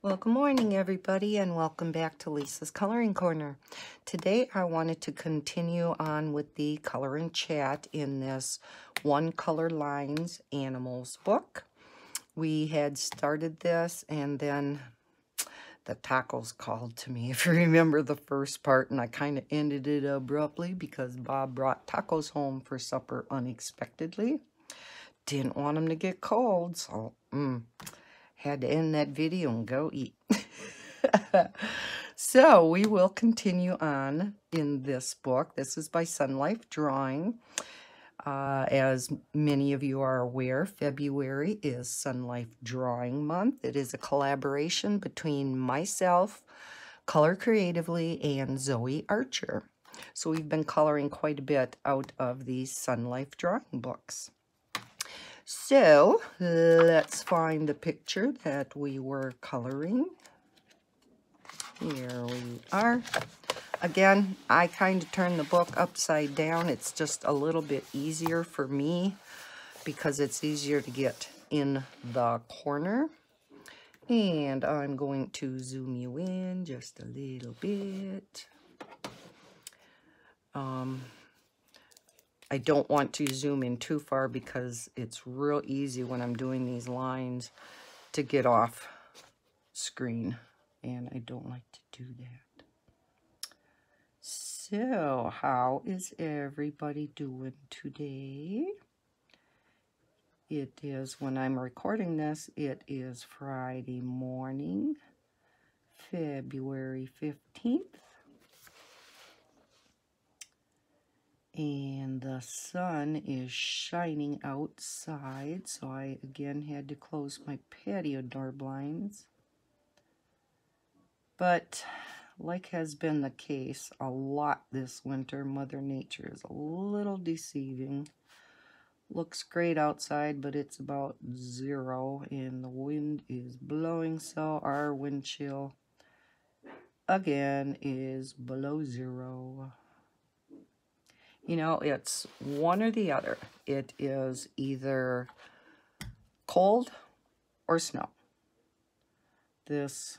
Well, good morning, everybody, and welcome back to Lisa's Coloring Corner. Today, I wanted to continue on with the coloring chat in this One Color Lines Animals book. We had started this, and then the tacos called to me, if you remember the first part, and I kind of ended it abruptly because Bob brought tacos home for supper unexpectedly. Didn't want them to get cold, so had to end that video and go eat. So we will continue on in this book. This is by Sunlife Drawing. As many of you are aware, February is Sunlife Drawing Month. It is a collaboration between myself, Color Creatively, and Zoe Archer. So we've been coloring quite a bit out of these Sunlife Drawing books. So let's find the picture that we were coloring. Here we are. Again, I kind of turned the book upside down. It's just a little bit easier for me because it's easier to get in the corner. And I'm going to zoom you in just a little bit. I don't want to zoom in too far because it's real easy when I'm doing these lines to get off screen, and I don't like to do that. So, how is everybody doing today? It is, when I'm recording this, it is Friday morning, February 15th. And the sun is shining outside, so I again had to close my patio door blinds. But like has been the case a lot this winter, Mother Nature is a little deceiving. Looks great outside, but it's about 0 and the wind is blowing, so our wind chill again is below 0. You know, it's one or the other. It is either cold or snow. This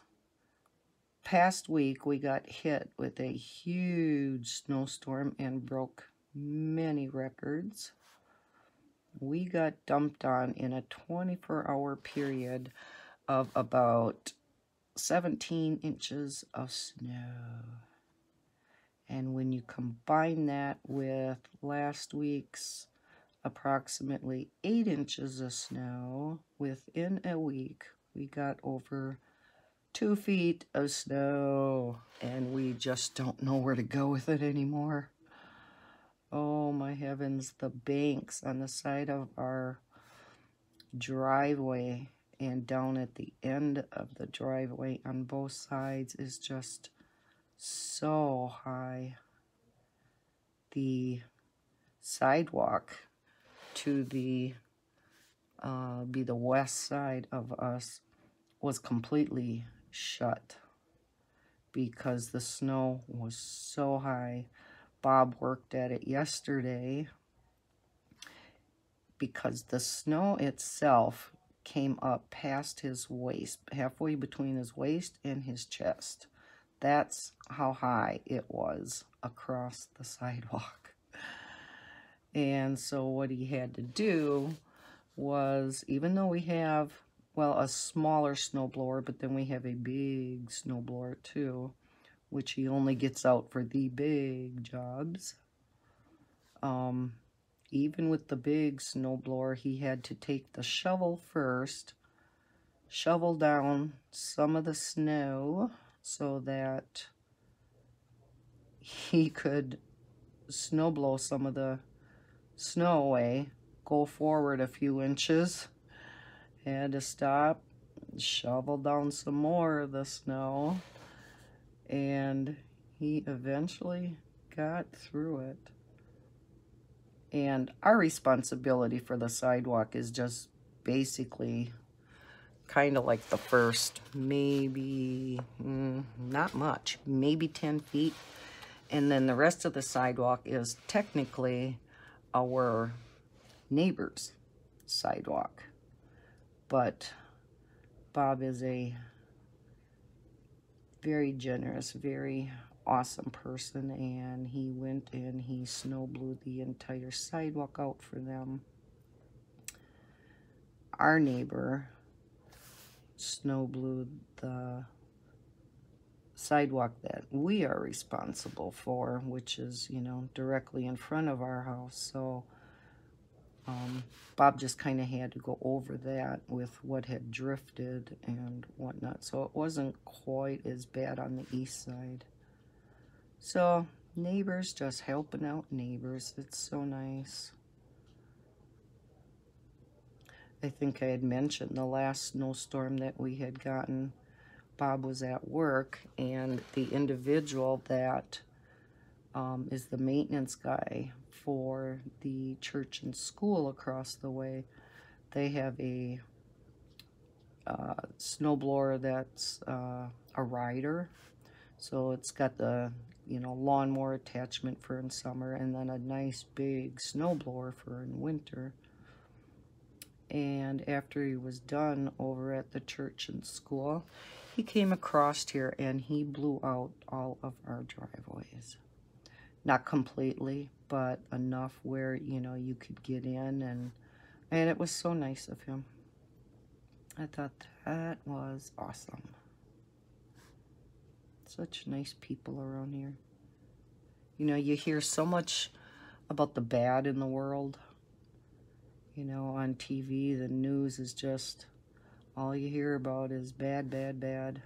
past week, we got hit with a huge snowstorm and broke many records. We got dumped on in a 24-hour period of about 17 inches of snow. And when you combine that with last week's approximately 8 inches of snow, within a week, we got over 2 feet of snow, and we just don't know where to go with it anymore. Oh my heavens, the banks on the side of our driveway and down at the end of the driveway on both sides is just so high. The sidewalk to the be the west side of us was completely shut because the snow was so high. Bob worked at it yesterday because the snow itself came up past his waist, halfway between his waist and his chest. That's how high it was across the sidewalk. And so what he had to do was, even though we have, well, a smaller snowblower, but then we have a big snowblower too, which he only gets out for the big jobs. Even with the big snowblower, he had to take the shovel first, shovel down some of the snow so that he could snowblow some of the snow away, go forward a few inches, had to stop, shovel down some more of the snow, and he eventually got through it. And our responsibility for the sidewalk is just basically kind of like the first, maybe, not much, maybe 10 feet. And then the rest of the sidewalk is technically our neighbor's sidewalk. But Bob is a very generous, very awesome person, and he went and he snow blew the entire sidewalk out for them. Our neighbor snow blew the sidewalk that we are responsible for, which is, you know, directly in front of our house. So Bob just kind of had to go over that with what had drifted and whatnot. So it wasn't quite as bad on the east side. So neighbors just helping out neighbors. It's so nice. I think I had mentioned the last snowstorm that we had gotten. Bob was at work, and the individual that is the maintenance guy for the church and school across the way, they have a snowblower that's a rider. So it's got the, you know, lawnmower attachment for in summer, and then a nice big snowblower for in winter. And after he was done over at the church and school, he came across here and he blew out all of our driveways. Not completely, but enough where, you know, you could get in, and it was so nice of him. I thought that was awesome. Such nice people around here. You know, you hear so much about the bad in the world. You know, on TV, the news is just, all you hear about is bad, bad, bad.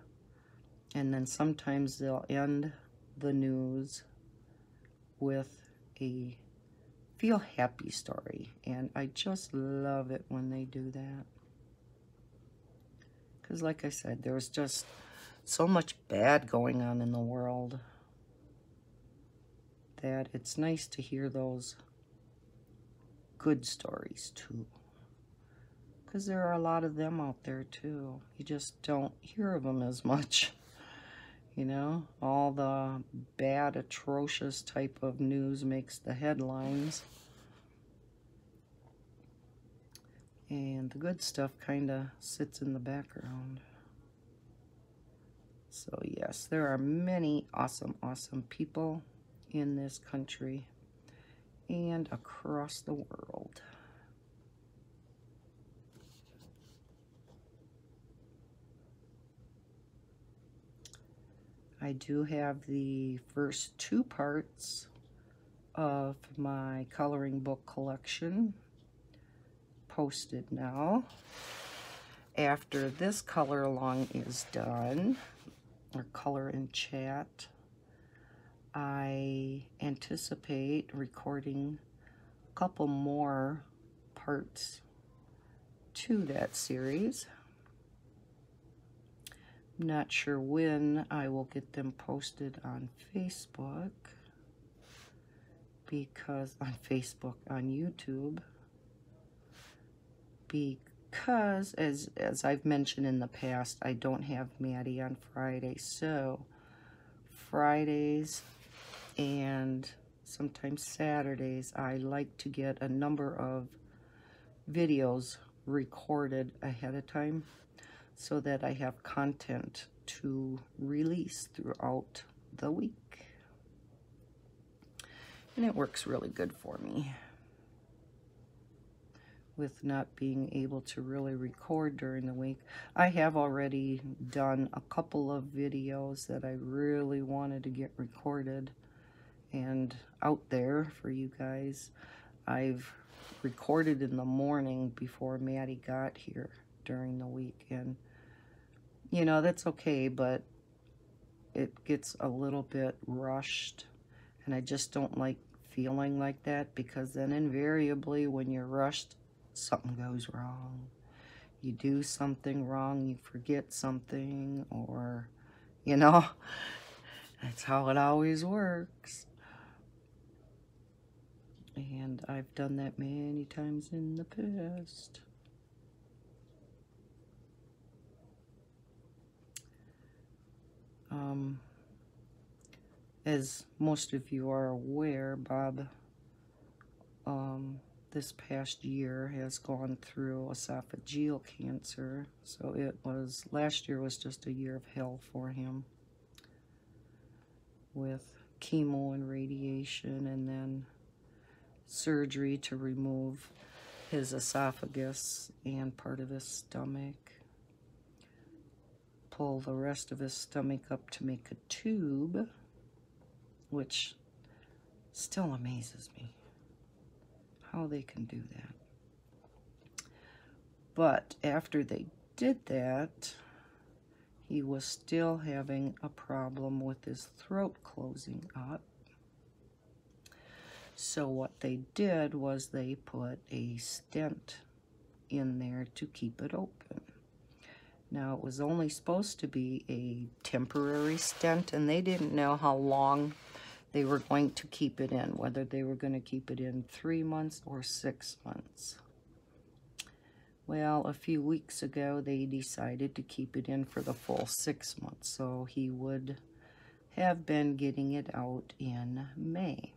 And then sometimes they'll end the news with a feel happy story. And I just love it when they do that. Because like I said, there's just so much bad going on in the world that it's nice to hear those good stories too. Because there are a lot of them out there too. You just don't hear of them as much. You know, all the bad, atrocious type of news makes the headlines. And the good stuff kind of sits in the background. So yes, there are many awesome, awesome people in this country and across the world. I do have the first 2 parts of my coloring book collection posted now. After this color along is done, or color and chat, I anticipate recording a couple more parts to that series. I'm not sure when I will get them posted on Facebook, on YouTube, because as I've mentioned in the past, I don't have Maddie on Friday, so Fridays and sometimes Saturdays, I like to get a number of videos recorded ahead of time so that I have content to release throughout the week. And it works really good for me with not being able to really record during the week. I have already done a couple of videos that I really wanted to get recorded and out there for you guys. I've recorded in the morning before Maddie got here during the week, and you know, that's okay, but it gets a little bit rushed, and I just don't like feeling like that, because then invariably when you're rushed, something goes wrong. You do something wrong, you forget something, or, you know, that's how it always works. And I've done that many times in the past. As most of you are aware, Bob, this past year has gone through esophageal cancer. So last year was just a year of hell for him. with chemo and radiation, and then surgery to remove his esophagus and part of his stomach. Pull the rest of his stomach up to make a tube, which still amazes me how they can do that. But after they did that, he was still having a problem with his throat closing up. So what they did was they put a stent in there to keep it open. Now, it was only supposed to be a temporary stent, and they didn't know how long they were going to keep it in, whether they were going to keep it in 3 months or 6 months. Well, a few weeks ago, they decided to keep it in for the full 6 months, so he would have been getting it out in May.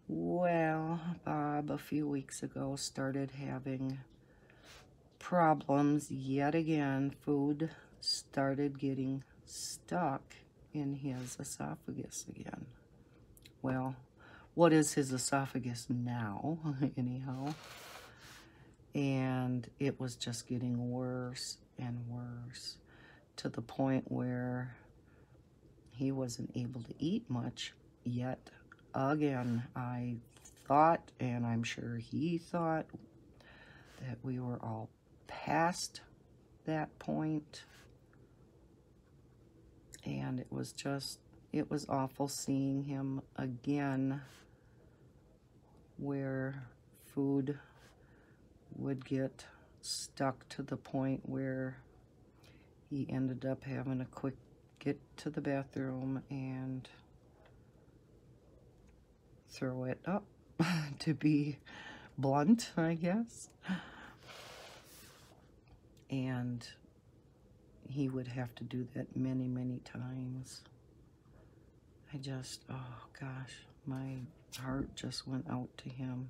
Well, Bob, a few weeks ago, started having problems yet again. Food started getting stuck in his esophagus again. Well, what is his esophagus now, anyhow? And it was just getting worse and worse, to the point where he wasn't able to eat much yet. Again, I thought, and I'm sure he thought, that we were all past that point. And it was awful seeing him again, where food would get stuck to the point where he ended up having to quick get to the bathroom and throw it up, to be blunt, I guess. And he would have to do that many, many times. I just, oh gosh, my heart just went out to him.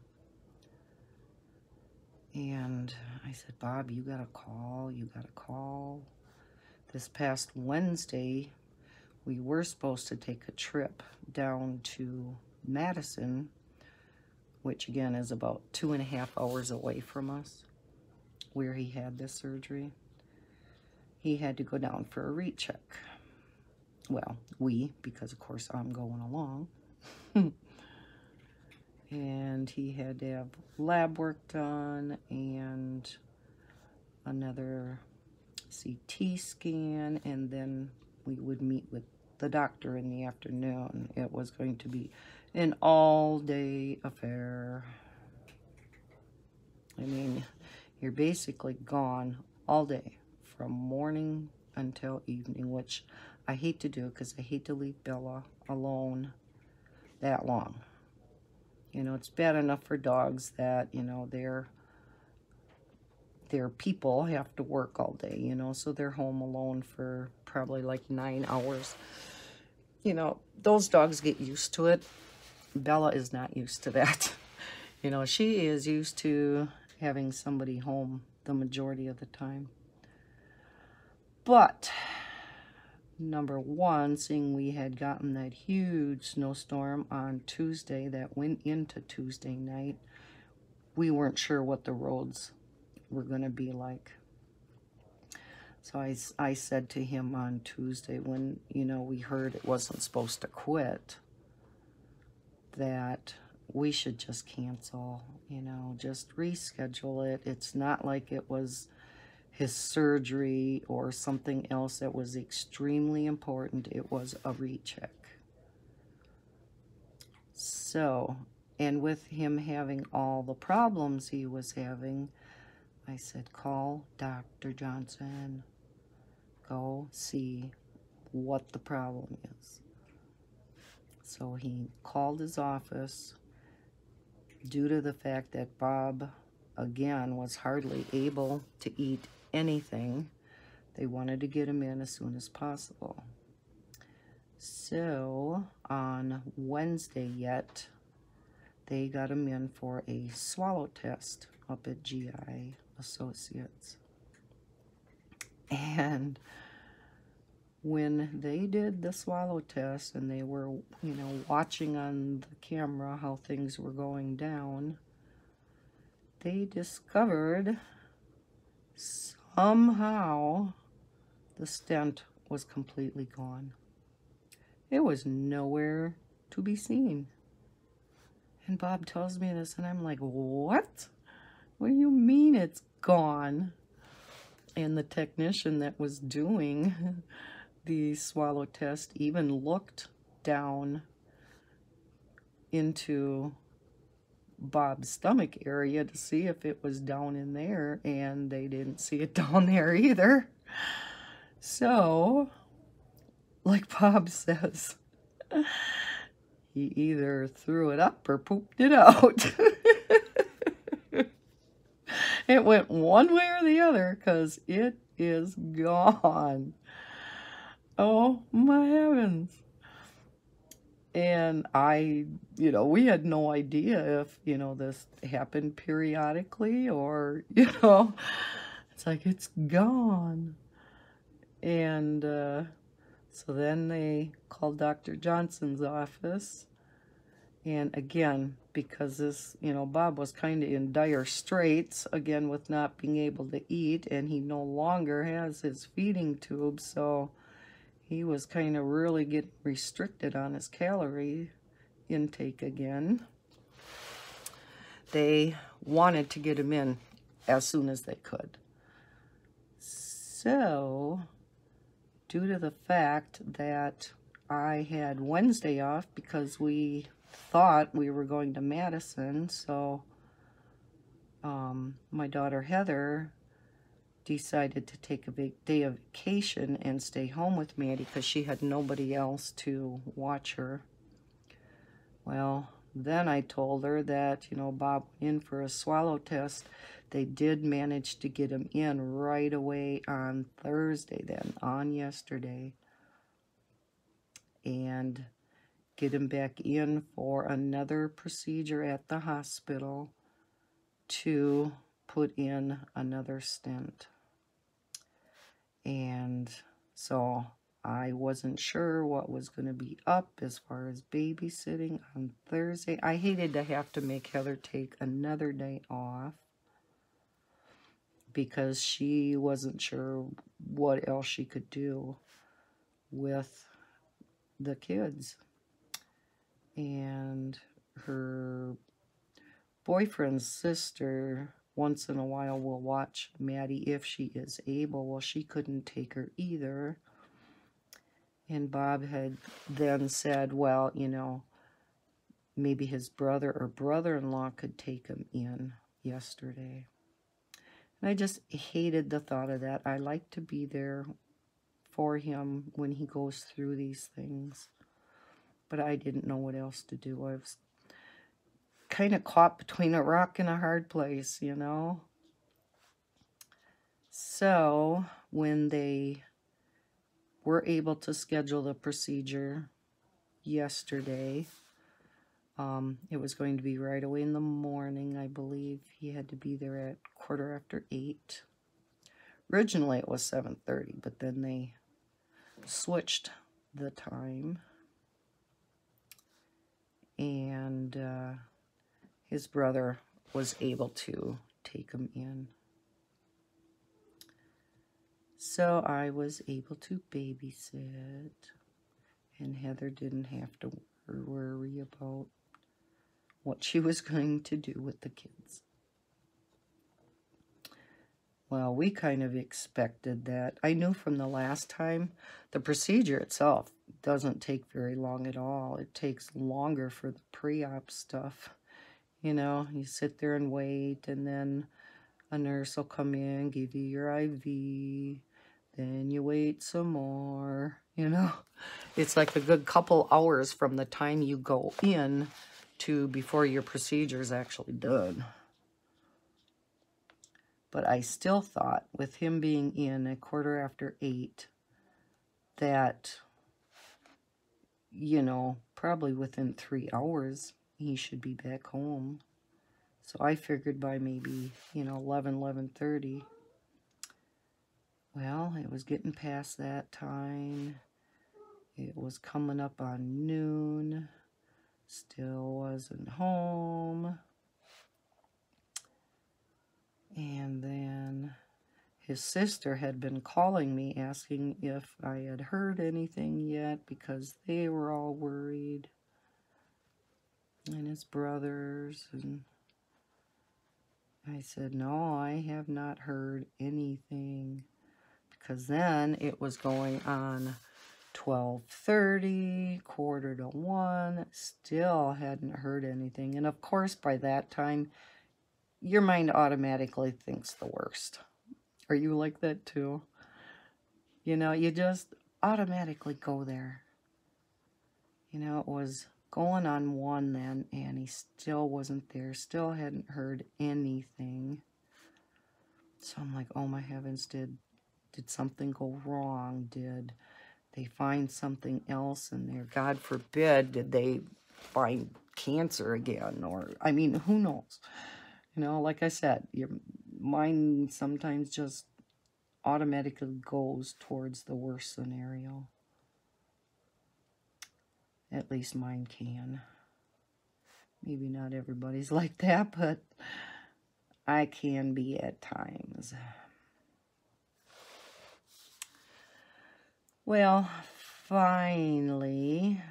And I said, Bob, you gotta call, you gotta call. This past Wednesday, we were supposed to take a trip down to Madison, which again is about 2.5 hours away from us, where he had this surgery. He had to go down for a recheck. Well, because of course I'm going along. And he had to have lab work done and another CT scan, and then we would meet with the doctor in the afternoon. It was going to be an all-day affair. I mean, you're basically gone all day, from morning until evening, which I hate to do because I hate to leave Bella alone that long. You know, it's bad enough for dogs that, you know, their people have to work all day, you know, so they're home alone for probably like 9 hours. You know, those dogs get used to it. Bella is not used to that. You know, she is used to having somebody home the majority of the time. But number one, seeing we had gotten that huge snowstorm on Tuesday that went into Tuesday night, we weren't sure what the roads were going to be like. So I said to him on Tuesday, when, you know, we heard it wasn't supposed to quit, that we should just cancel, you know, just reschedule it. It's not like it was his surgery or something else that was extremely important. It was a recheck. So, and with him having all the problems he was having, I said, call Dr. Johnson. Go see what the problem is. So he called his office. Due to the fact that Bob, again, was hardly able to eat anything, they wanted to get him in as soon as possible. So on Wednesday yet, they got him in for a swallow test up at GI Associates. And when they did the swallow test and they were, you know, watching on the camera how things were going down, they discovered somehow the stent was completely gone. It was nowhere to be seen. And Bob tells me this, and I'm like, what? What do you mean it's gone? And the technician that was doing the swallow test even looked down into Bob's stomach area to see if it was down in there, and they didn't see it down there either. So, like Bob says, he either threw it up or pooped it out. It went one way or the other, because it is gone. Oh my heavens. And we had no idea if, this happened periodically or, it's like, it's gone. And so then they called Dr. Johnson's office. And again, because this, Bob was kind of in dire straits, again, with not being able to eat, and he no longer has his feeding tube, so he was kind of really getting restricted on his calorie intake again. They wanted to get him in as soon as they could. So, due to the fact that I had Wednesday off because we thought we were going to Madison, so my daughter Heather decided to take a big day of vacation and stay home with Maddie because she had nobody else to watch her. Well, then I told her that, Bob went in for a swallow test. They did manage to get him in right away on Thursday then, on yesterday. And get him back in for another procedure at the hospital to put in another stent. And so I wasn't sure what was going to be up as far as babysitting on Thursday. I hated to have to make Heather take another day off because she wasn't sure what else she could do with the kids. And her boyfriend's sister once in a while will watch Maddie if she is able. Well, she couldn't take her either. And Bob had then said, well, maybe his brother or brother-in-law could take him in yesterday. And I just hated the thought of that. I like to be there for him when he goes through these things. But I didn't know what else to do. I was kind of caught between a rock and a hard place, So, when they were able to schedule the procedure yesterday, it was going to be right away in the morning, I believe. He had to be there at 8:15. Originally, it was 7:30, but then they switched the time. And his brother was able to take him in. So I was able to babysit, and Heather didn't have to worry about what she was going to do with the kids. Well, we kind of expected that. I knew from the last time, the procedure itself doesn't take very long at all. It takes longer for the pre-op stuff. You sit there and wait, and then a nurse will come in, give you your IV, then you wait some more, It's like a good couple hours from the time you go in to before your procedure is actually done. But I still thought, with him being in at 8:15, that, probably within 3 hours, he should be back home. So I figured by maybe, 11:30. Well, it was getting past that time. It was coming up on noon. Still wasn't home. And then his sister had been calling me asking if I had heard anything yet because they were all worried. And his brothers. And I said, no, I have not heard anything. Because then it was going on 12:30, 1:45, still hadn't heard anything. And of course, by that time, your mind automatically thinks the worst. Are you like that too? You know, you just automatically go there. You know, it was going on 1 then, and he still wasn't there, still hadn't heard anything. So I'm like, oh my heavens, did something go wrong? Did they find something else in there? God forbid, did they find cancer again? Or, I mean, who knows? You know, like I said, your mind sometimes just automatically goes towards the worst scenario. At least mine can. Maybe not everybody's like that, but I can be at times. Well, finally,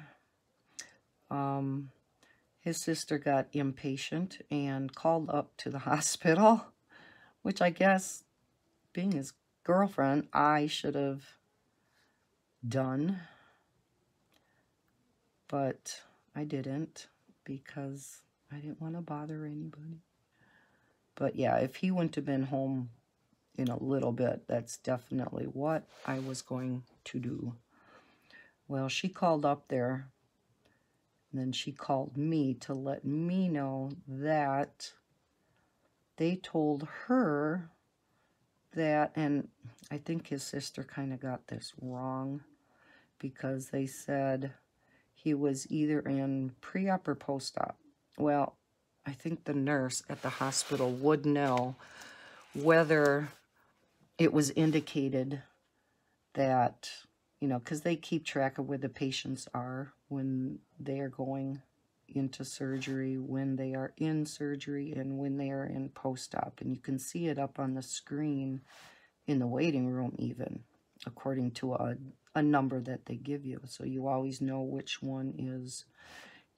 his sister got impatient and called up to the hospital, which I guess, being his girlfriend, I should have done. But I didn't because I didn't want to bother anybody. But yeah, if he wouldn't have been home in a little bit, that's definitely what I was going to do. Well, she called up there, and then she called me to let me know that they told her that, and I think his sister kind of got this wrong, because they said he was either in pre-op or post-op. Well, I think the nurse at the hospital would know whether it was indicated that, you know, because they keep track of where the patients are when they are going into surgery, when they are in surgery, and when they are in post-op. And you can see it up on the screen in the waiting room even, according to a number that they give you. So you always know which one is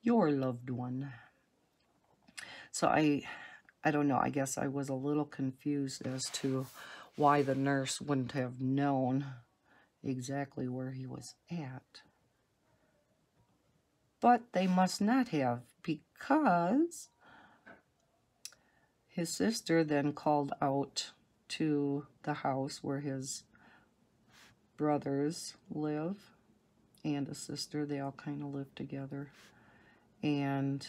your loved one. So I don't know, I guess I was a little confused as to why the nurse wouldn't have known exactly where he was at. But they must not have, because his sister then called out to the house where his brothers live, and a sister, they all kind of live together, and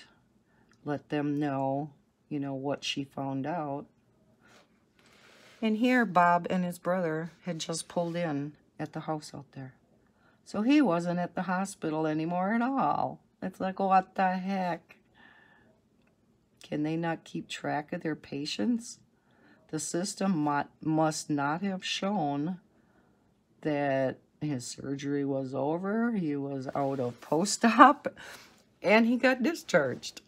let them know, you know, what she found out. And here Bob and his brother had just pulled in at the house out there. So he wasn't at the hospital anymore at all. It's like, what the heck? Can they not keep track of their patients? The system must not have shown that his surgery was over, he was out of post-op, and he got discharged.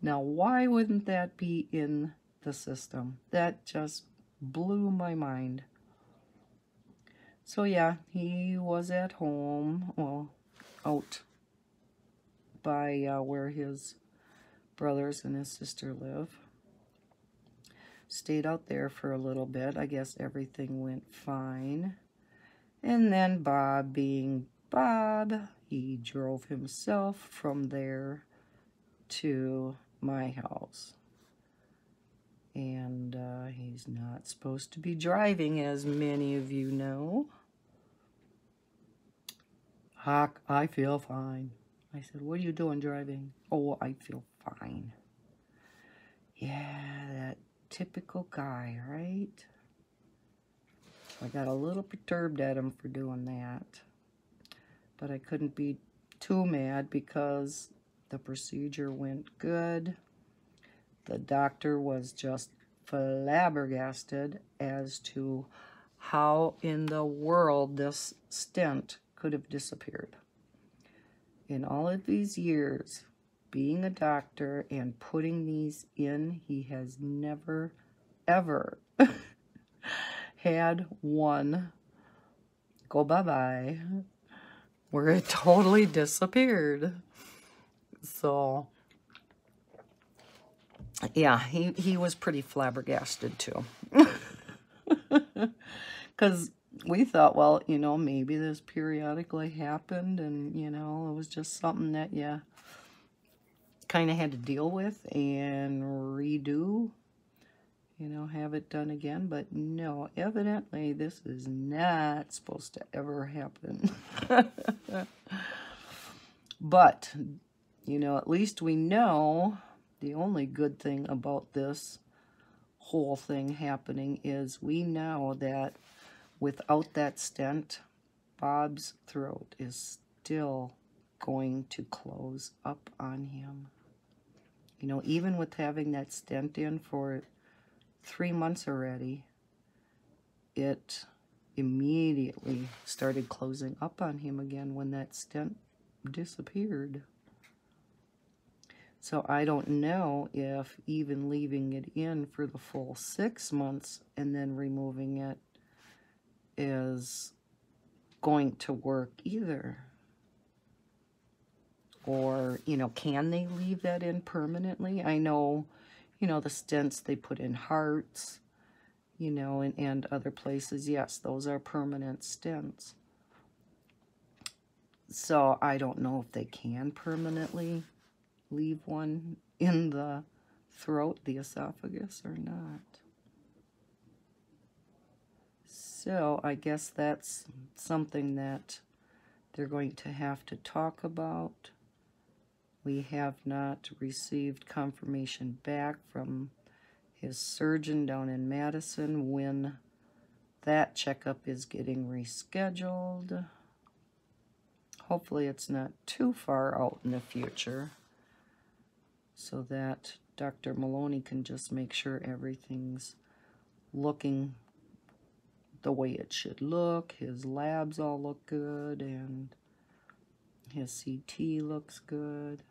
Now, why wouldn't that be in the system? That just blew my mind. So yeah, he was at home, well, out by where his brothers and his sister live. Stayed out there for a little bit. I guess everything went fine. And then Bob, being Bob, he drove himself from there to my house. And he's not supposed to be driving, as many of you know. Huck, I feel fine. I said, what are you doing driving? Oh, I feel fine. Yeah, that typical guy, right? I got a little perturbed at him for doing that. But I couldn't be too mad because the procedure went good. The doctor was just flabbergasted as to how in the world this stent could have disappeared. In all of these years, being a doctor and putting these in, he has never, ever had one go bye-bye where it totally disappeared. So, yeah, he was pretty flabbergasted too. Because we thought, well, you know, maybe this periodically happened and, you know, it was just something that you kind of had to deal with and redo, you know, have it done again. But no, evidently this is not supposed to ever happen. But, you know, at least we know the only good thing about this whole thing happening is we know that without that stent, Bob's throat is still going to close up on him. You know, even with having that stent in for 3 months already, it immediately started closing up on him again when that stent disappeared. So I don't know if even leaving it in for the full 6 months and then removing it is going to work either. Or, you know, can they leave that in permanently? I know, you know, the stents they put in hearts, you know, and other places. Yes, those are permanent stents. So I don't know if they can permanently leave one in the throat, the esophagus, or not. So I guess that's something that they're going to have to talk about. We have not received confirmation back from his surgeon down in Madison when that checkup is getting rescheduled. Hopefully it's not too far out in the future so that Dr. Maloney can just make sure everything's looking the way it should look. His labs all look good and his CT looks good.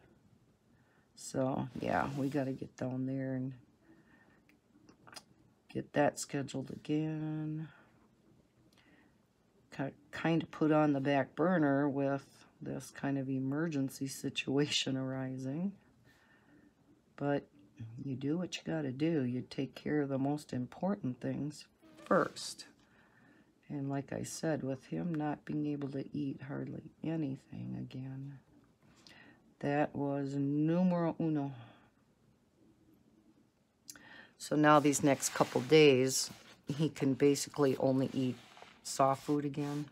So, yeah, we got to get down there and get that scheduled again. Kind of put on the back burner with this kind of emergency situation arising. But you do what you got to do. You take care of the most important things first. And like I said, with him not being able to eat hardly anything again, that was numero uno. So now these next couple days, he can basically only eat soft food again.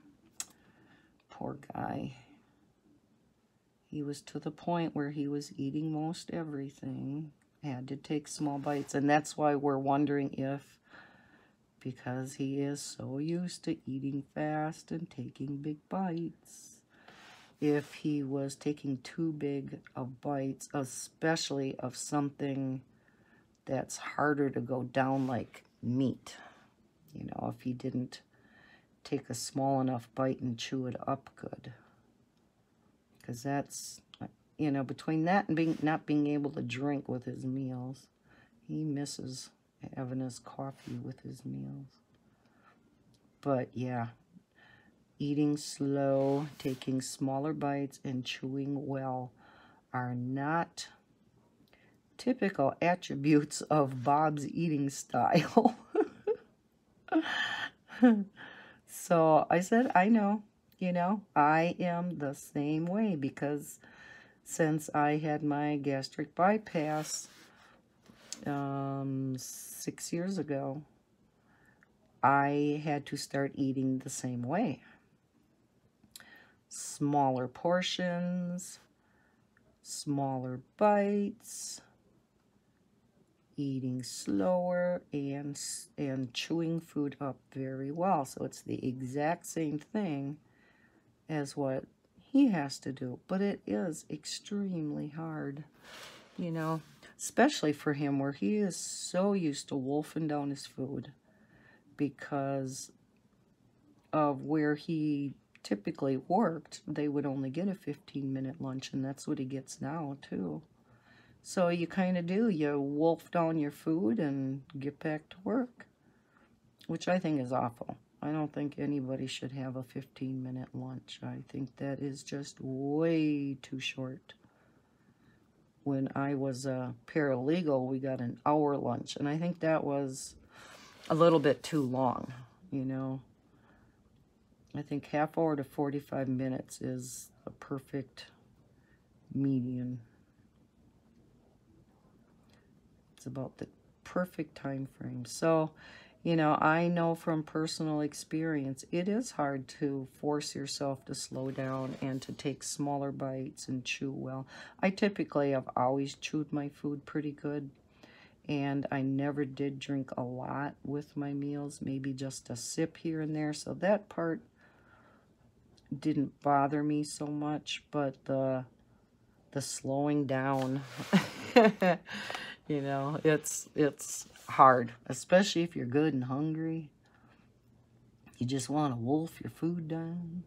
Poor guy. He was to the point where he was eating most everything. Had to take small bites. And that's why we're wondering if, because he is so used to eating fast and taking big bites, if he was taking too big of bites, especially of something that's harder to go down like meat. You know, if he didn't take a small enough bite and chew it up good. Because that's, you know, between that and not being able to drink with his meals, he misses having his coffee with his meals. But yeah, eating slow, taking smaller bites, and chewing well are not typical attributes of Bob's eating style. So I said, I know, you know, I am the same way because since I had my gastric bypass 6 years ago, I had to start eating the same way. Smaller portions, smaller bites, eating slower, and chewing food up very well. So it's the exact same thing as what he has to do. But it is extremely hard, you know, especially for him where he is so used to wolfing down his food because of where he typically worked, they would only get a 15-minute lunch, and that's what he gets now, too. So you kind of do, you wolf down your food and get back to work, which I think is awful. I don't think anybody should have a 15-minute lunch. I think that is just way too short. When I was a paralegal, we got an hour lunch, and I think that was a little bit too long, you know. I think half hour to 45 minutes is a perfect median. It's about the perfect time frame. So, you know, I know from personal experience, it is hard to force yourself to slow down and to take smaller bites and chew well. I typically have always chewed my food pretty good, and I never did drink a lot with my meals, maybe just a sip here and there. So that part didn't bother me so much, but the slowing down, you know, it's hard, especially if you're good and hungry. You just want to wolf your food down.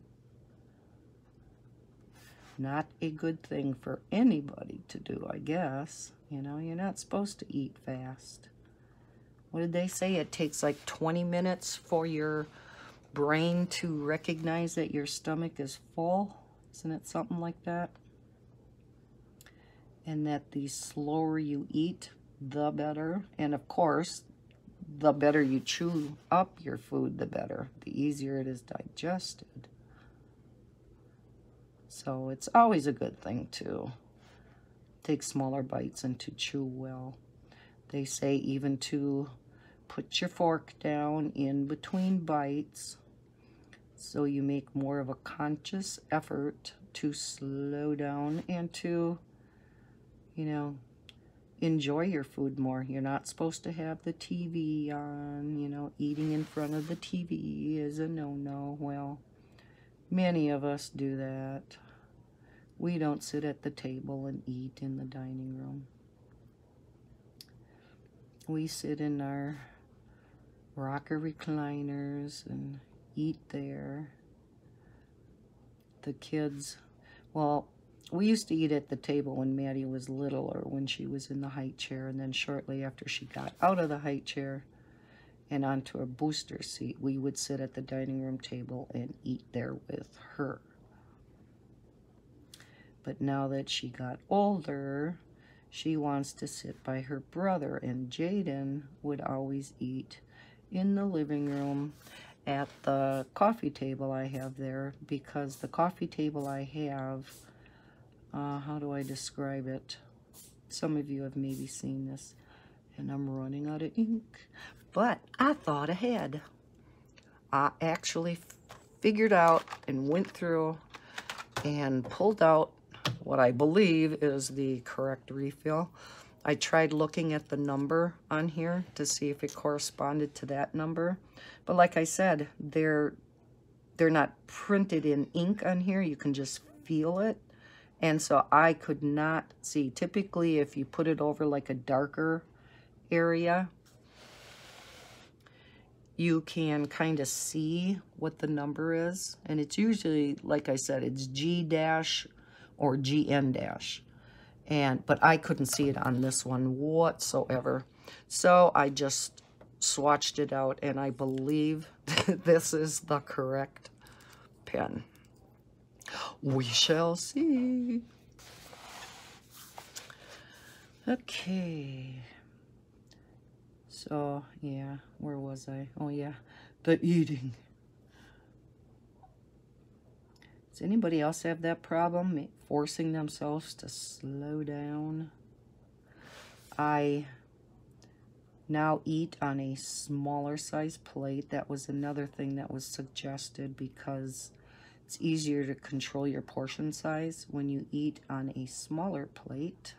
Not a good thing for anybody to do, I guess. You know, you're not supposed to eat fast. What did they say? It takes like 20 minutes for your brain to recognize that your stomach is full. Isn't it something like that? And that the slower you eat, the better. And of course, the better you chew up your food, the better. The easier it is digested. So it's always a good thing to take smaller bites and to chew well. They say even to put your fork down in between bites, so you make more of a conscious effort to slow down and to, you know, enjoy your food more. You're not supposed to have the TV on, you know, eating in front of the TV is a no-no. Well, many of us do that. We don't sit at the table and eat in the dining room. We sit in our rocker recliners and eat there. The kids, well, we used to eat at the table when Maddie was little, or when she was in the high chair, and then shortly after she got out of the high chair and onto a booster seat, we would sit at the dining room table and eat there with her. But now that she got older, she wants to sit by her brother, and Jaden would always eat in the living room at the coffee table I have there, because the coffee table I have, how do I describe it? Some of you have maybe seen this, and I'm running out of ink, but I thought ahead. I actually figured out and went through and pulled out what I believe is the correct refill. I tried looking at the number on here to see if it corresponded to that number. But like I said, they're not printed in ink on here. You can just feel it. And so I could not see. Typically, if you put it over like a darker area, you can kind of see what the number is. And it's usually, like I said, it's G- or GN-. But I couldn't see it on this one whatsoever. So I just swatched it out, and I believe this is the correct pen. We shall see. Okay. So, yeah, where was I? Oh, yeah, the eating. Does anybody else have that problem, forcing themselves to slow down? I now eat on a smaller size plate. That was another thing that was suggested, because it's easier to control your portion size when you eat on a smaller plate,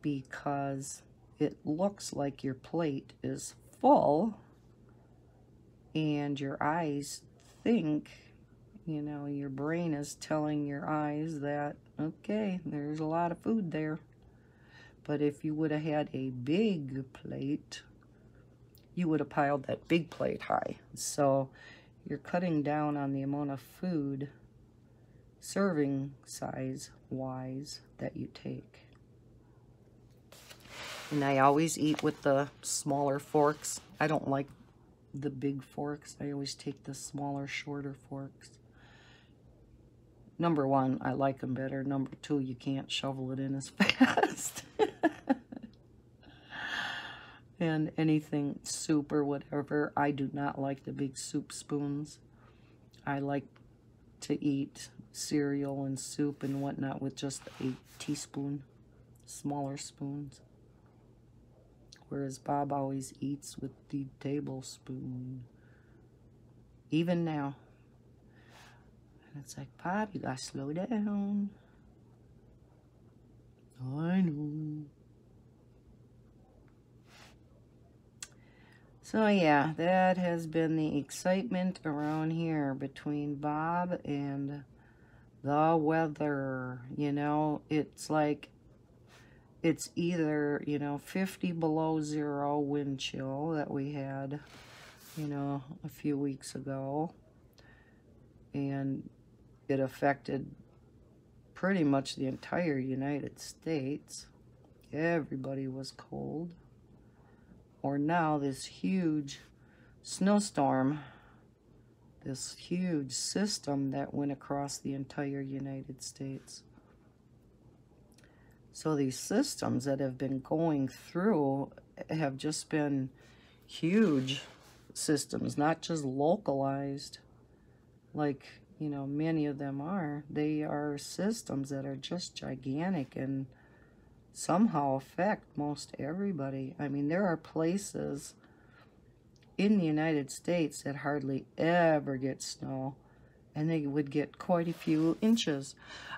because it looks like your plate is full and your eyes think, you know, your brain is telling your eyes that, okay, there's a lot of food there. But if you would have had a big plate, you would have piled that big plate high. So you're cutting down on the amount of food, serving size wise, that you take. And I always eat with the smaller forks. I don't like the big forks. I always take the smaller, shorter forks. Number one, I like them better. Number two, you can't shovel it in as fast. And anything soup or whatever, I do not like the big soup spoons. I like to eat cereal and soup and whatnot with just a teaspoon, smaller spoons. Whereas Bob always eats with the tablespoon. Even now. And it's like, Bob, you gotta slow down. I know. So yeah, that has been the excitement around here between Bob and the weather. You know, it's like, it's either, you know, 50 below zero wind chill that we had, you know, a few weeks ago. And it affected pretty much the entire United States. Everybody was cold. Or now this huge snowstorm, this huge system that went across the entire United States. So these systems that have been going through have just been huge systems, not just localized like, you know, many of them are. They are systems that are just gigantic and somehow affect most everybody. I mean, there are places in the United States that hardly ever get snow, and they would get quite a few inches.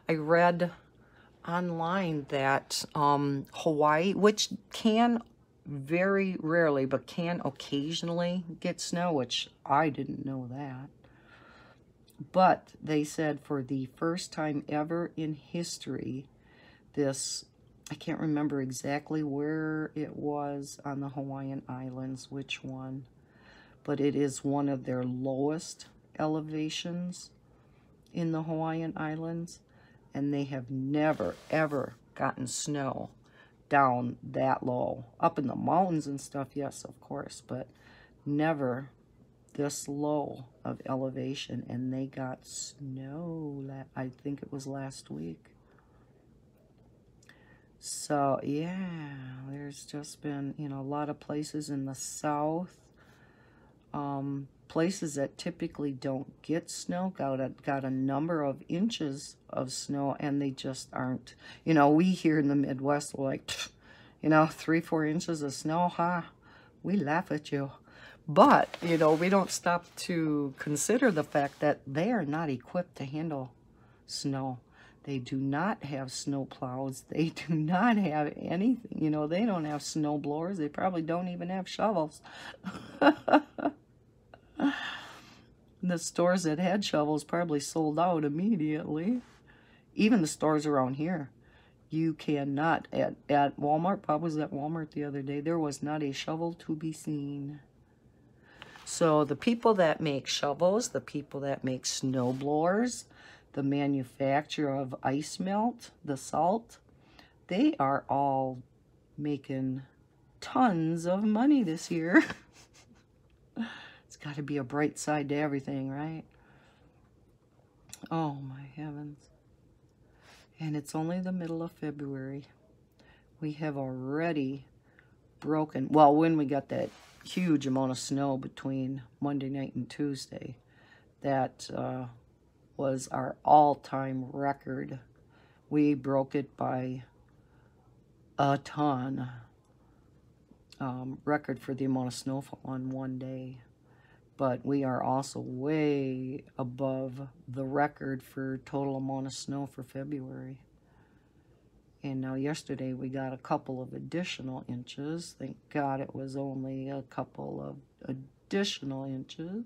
I read online that Hawaii, which can very rarely, but can occasionally get snow, which I didn't know that. But they said for the first time ever in history, this, I can't remember exactly where it was on the Hawaiian Islands, which one, but it is one of their lowest elevations in the Hawaiian Islands, and they have never, ever gotten snow down that low. Up in the mountains and stuff, yes, of course, but never this low of elevation, and they got snow, I think it was last week. So, yeah, there's just been, you know, a lot of places in the south, places that typically don't get snow, got a number of inches of snow, and they just aren't, you know, we here in the Midwest, we're like, you know, 3-4 inches of snow, huh? We laugh at you. But, you know, we don't stop to consider the fact that they are not equipped to handle snow. They do not have snow plows. They do not have anything. You know, they don't have snow blowers. They probably don't even have shovels. The stores that had shovels probably sold out immediately. Even the stores around here. You cannot, at Walmart, Bob was at Walmart the other day, there was not a shovel to be seen. So the people that make shovels, the people that make snow blowers, the manufacturer of ice melt, the salt, they are all making tons of money this year. It's got to be a bright side to everything, right? Oh my heavens. And it's only the middle of February. We have already broken, well, when we got that huge amount of snow between Monday night and Tuesday, that was our all-time record. We broke it by a ton. Record for the amount of snowfall on one day. But we are also way above the record for total amount of snow for February. And now yesterday we got a couple of additional inches. Thank God it was only a couple of additional inches.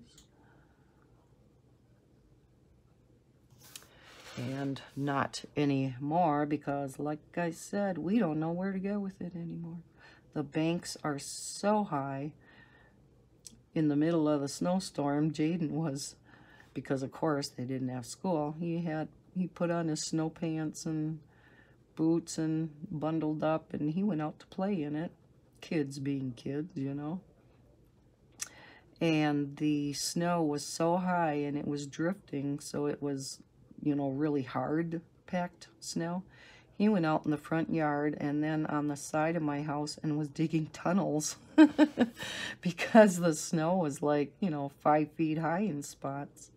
And not anymore because, like I said, we don't know where to go with it anymore. The banks are so high. in the middle of the snowstorm, Jaden was, because of course they didn't have school, he put on his snow pants and boots and bundled up, and he went out to play in it. Kids being kids, you know. And the snow was so high and it was drifting, so it was, you know, really hard packed snow. He went out in the front yard and then on the side of my house and was digging tunnels because the snow was like, you know, 5 feet high in spots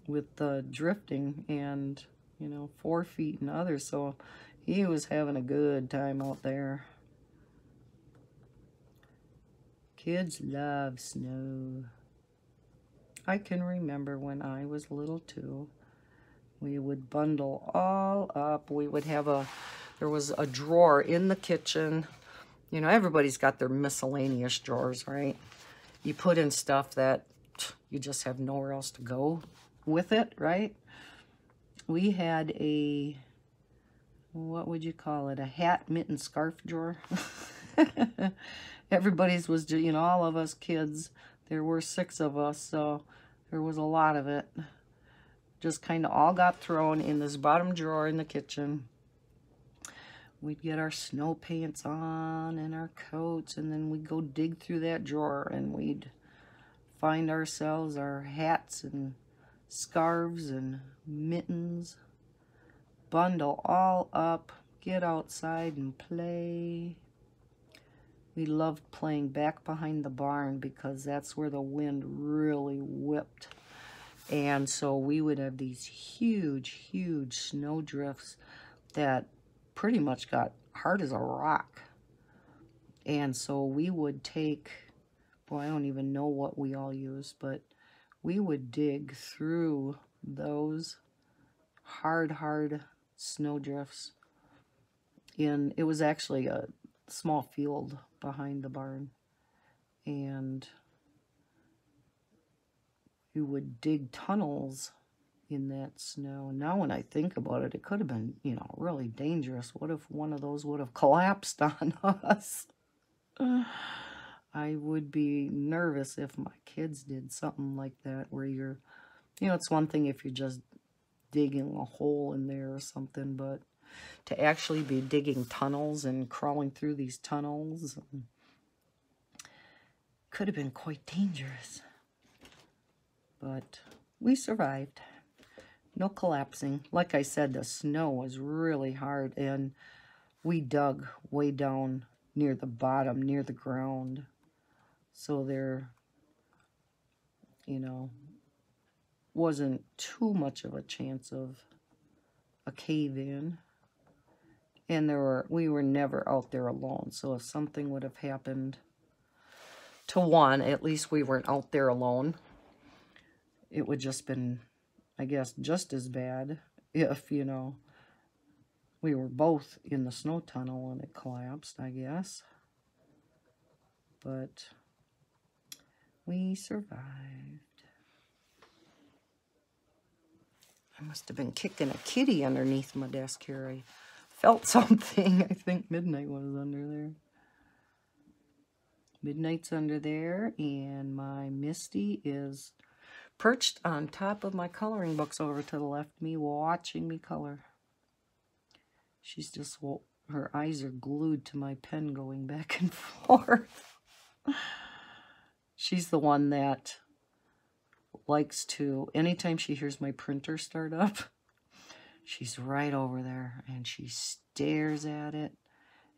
with the drifting, and, you know, 4 feet in others. So he was having a good time out there. Kids love snow. I can remember when I was little too. We would bundle all up. We would have there was a drawer in the kitchen. You know, everybody's got their miscellaneous drawers, right? You put in stuff that you just have nowhere else to go with it, right? We had a, what would you call it? A hat, mitten, scarf drawer. Everybody's was, you know, all of us kids, there were 6 of us, so there was a lot of it. Just kind of all got thrown in this bottom drawer in the kitchen. We'd get our snow pants on and our coats, and then we'd go dig through that drawer, and we'd find ourselves our hats and scarves and mittens, bundle all up, get outside and play. We loved playing back behind the barn because that's where the wind really whipped. And so we would have these huge, huge snow drifts that pretty much got hard as a rock. And so we would take, boy, I don't even know what we all used, but we would dig through those hard snow drifts. It was actually a small field behind the barn, and we would dig tunnels in that snow. Now when I think about it, it could have been, you know, really dangerous. What if one of those would have collapsed on us? I would be nervous if my kids did something like that, where you're, you know, it's one thing if you're just digging a hole in there or something, but to actually be digging tunnels and crawling through these tunnels could have been quite dangerous. But we survived. No collapsing. Like I said, the snow was really hard, and we dug way down near the bottom, near the ground. So there, you know, wasn't too much of a chance of a cave-in. And we were never out there alone. So if something would have happened to one, at least we weren't out there alone. It would just been, I guess, just as bad if, you know, we were both in the snow tunnel and it collapsed, I guess. But we survived. I must have been kicking a kitty underneath my desk here. I felt something. I think Midnight was under there. Midnight's under there, and my Misty is perched on top of my coloring books over to the left of me, watching me color. She's just, her eyes are glued to my pen going back and forth. She's the one that likes to, anytime she hears my printer start up, she's right over there and she stares at it,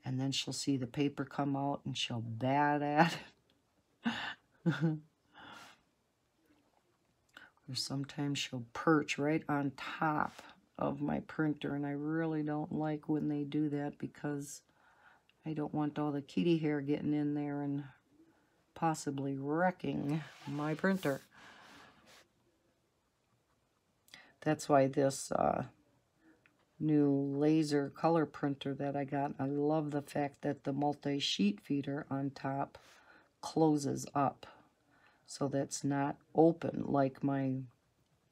and then she'll see the paper come out and she'll bat at it. Or sometimes she'll perch right on top of my printer, and I really don't like when they do that because I don't want all the kitty hair getting in there and possibly wrecking my printer. That's why this new laser color printer that I got, I love the fact that the multi-sheet feeder on top closes up. So that's not open like my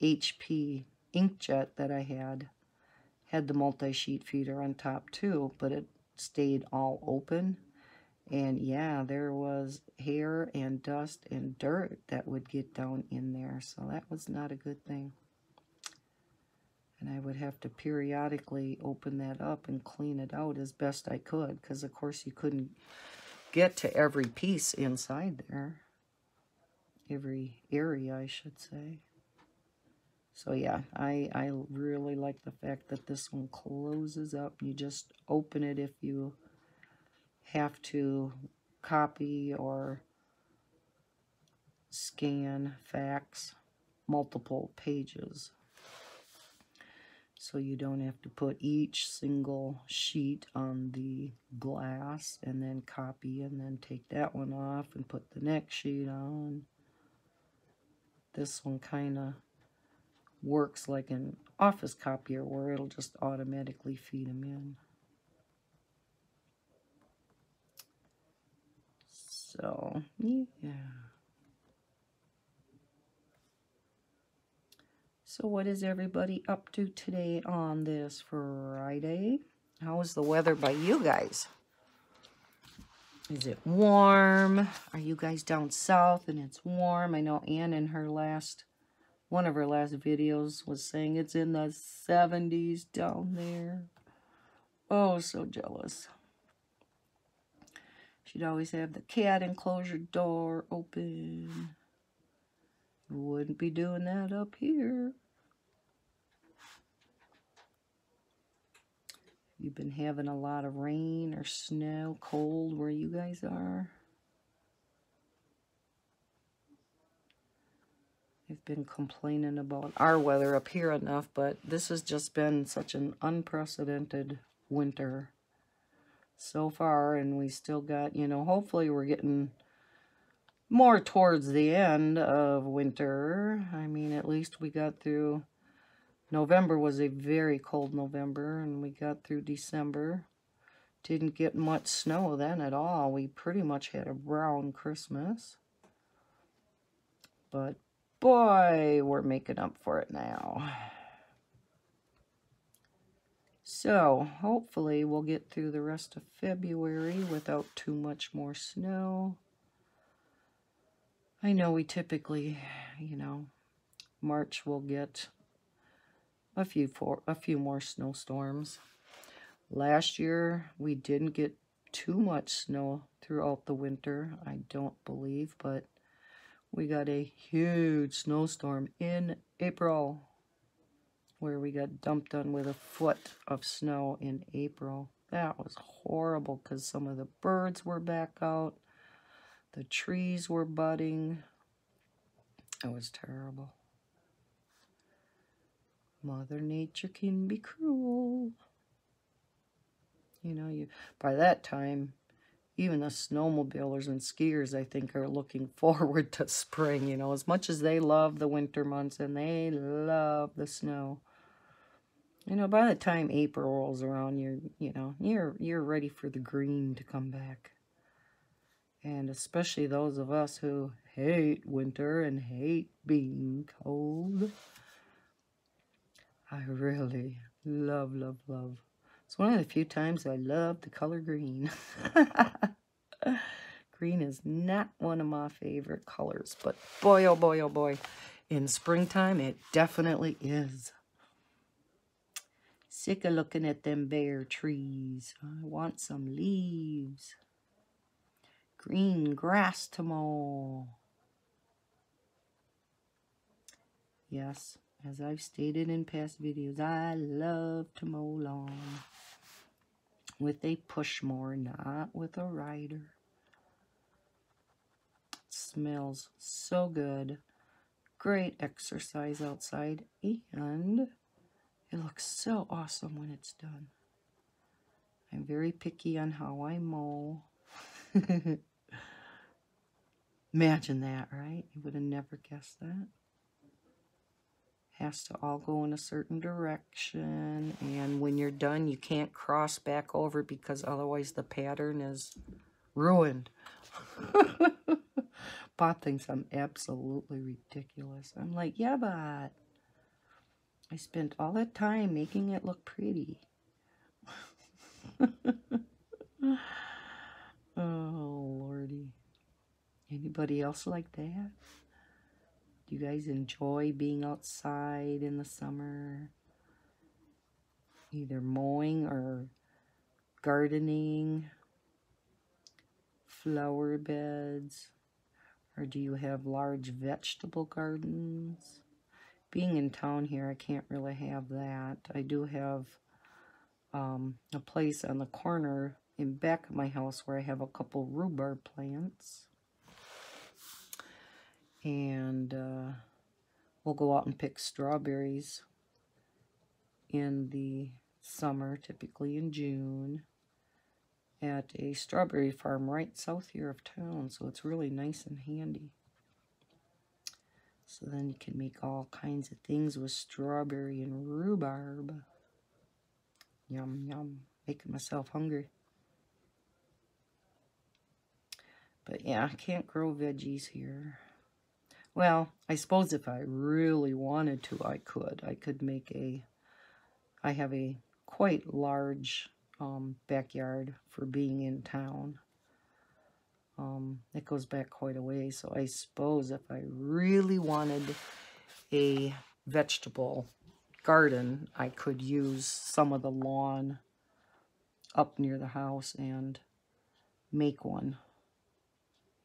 HP inkjet that I had the multi-sheet feeder on top too, but it stayed all open. And yeah, there was hair and dust and dirt that would get down in there. So that was not a good thing. And I would have to periodically open that up and clean it out as best I could. Because, of course, you couldn't get to every piece inside there. Every area, I should say. So, yeah, I really like the fact that this one closes up. You just open it if you have to copy or scan, fax multiple pages. So you don't have to put each single sheet on the glass and then copy and then take that one off and put the next sheet on. This one kind of works like an office copier where it'll just automatically feed them in. So, yeah. So what is everybody up to today on this Friday? How is the weather by you guys? Is it warm? Are you guys down south and it's warm? I know Ann in her one of her last videos was saying it's in the 70s down there. Oh, so jealous. She'd always have the cat enclosure door open. Wouldn't be doing that up here. You've been having a lot of rain or snow, cold where you guys are. I've been complaining about our weather up here enough, but this has just been such an unprecedented winter so far, and we still got, you know, hopefully we're getting more towards the end of winter. I mean, at least we got through November was a very cold November, and we got through December. Didn't get much snow then at all. We pretty much had a brown Christmas. But boy, we're making up for it now. So, hopefully we'll get through the rest of February without too much more snow. I know we typically, you know, March we'll get a few more snowstorms. Last year, we didn't get too much snow throughout the winter, I don't believe, but we got a huge snowstorm in April, where we got dumped on with a foot of snow in April. That was horrible because some of the birds were back out. The trees were budding. It was terrible. Mother Nature can be cruel. You know, by that time, even the snowmobilers and skiers, I think, are looking forward to spring, you know, as much as they love the winter months and they love the snow. You know, by the time April rolls around, you're ready for the green to come back. And especially those of us who hate winter and hate being cold. I really love. It's one of the few times I love the color green. Green is not one of my favorite colors, but boy, oh boy, oh boy, in springtime it definitely is. Sick of looking at them bare trees. I want some leaves. Green grass to mow. Yes, as I've stated in past videos, I love to mow lawn. With a push mower, not with a rider. It smells so good. Great exercise outside, and it looks so awesome when it's done. I'm very picky on how I mow. Imagine that, right? You would have never guessed that. Has to all go in a certain direction, and when you're done, you can't cross back over because otherwise the pattern is ruined. Bob thinks I'm absolutely ridiculous. I'm like, yeah, but I spent all that time making it look pretty. Oh, Lordy. Anybody else like that? Do you guys enjoy being outside in the summer? Either mowing or gardening, flower beds, or do you have large vegetable gardens? Being in town here, I can't really have that. I do have a place on the corner in back of my house where I have a couple rhubarb plants. And we'll go out and pick strawberries in the summer, typically in June, at a strawberry farm right south here of town. So it's really nice and handy. So then you can make all kinds of things with strawberry and rhubarb. Yum, yum. Making myself hungry. But yeah, I can't grow veggies here. Well, I suppose if I really wanted to, I could. I could make I have a quite large backyard for being in town. It goes back quite a way, so I suppose if I really wanted a vegetable garden, I could use some of the lawn up near the house and make one.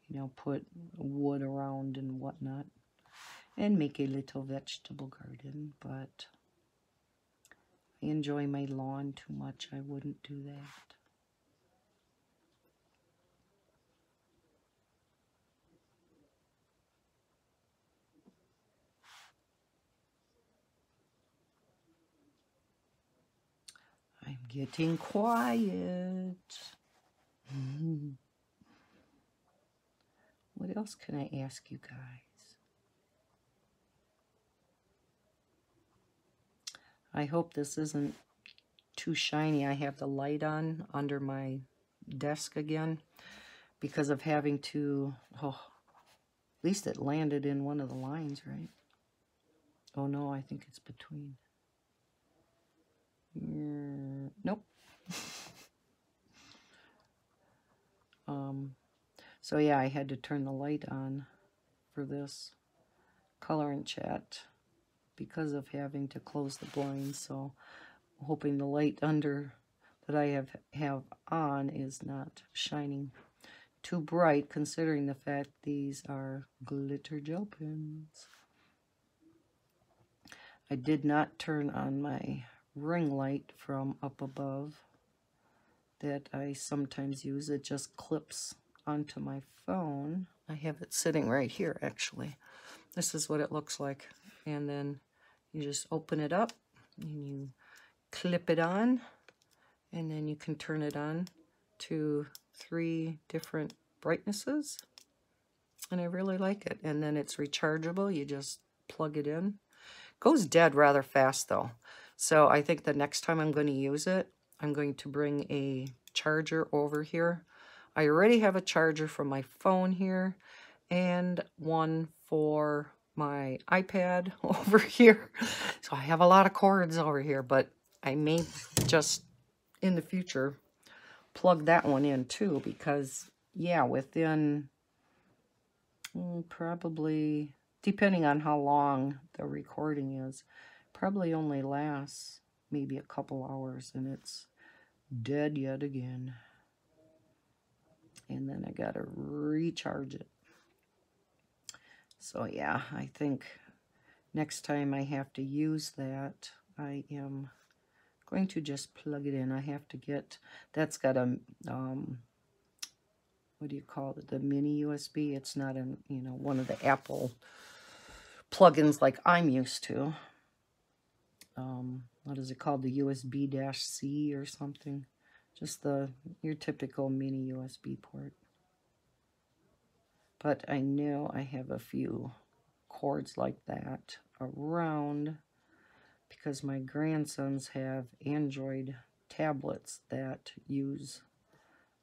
You know, put wood around and whatnot and make a little vegetable garden, but I enjoy my lawn too much. I wouldn't do that. I'm getting quiet. What else can I ask you guys? I hope this isn't too shiny. I have the light on under my desk again because of having to, at least it landed in one of the lines, right? Oh no, I think it's between. Nope. So yeah, I had to turn the light on for this color and chat because of having to close the blinds. So I'm hoping the light under that I have on is not shining too bright, considering the fact these are glitter gel pens. I did not turn on my ring light from up above that I sometimes use. It just clips onto my phone. I have it sitting right here, actually. This is what it looks like. And then you just open it up and you clip it on, and then you can turn it on to 3 different brightnesses. And I really like it. And then it's rechargeable. You just plug it in. Goes dead rather fast though. So I think the next time I'm going to use it, I'm going to bring a charger over here. I already have a charger for my phone here and one for my iPad over here. So I have a lot of cords over here, but I may just in the future plug that one in too, because yeah, within probably, depending on how long the recording is, probably only lasts maybe a couple hours and it's dead yet again. And then I gotta recharge it. So yeah, I think next time I have to use that, I am going to just plug it in. I have to get, that's got a, what do you call it, the mini USB. It's not in, you know, one of the Apple plugins like I'm used to. What is it called? The USB-C or something. Just your typical mini USB port. But I know I have a few cords like that around because my grandsons have Android tablets that use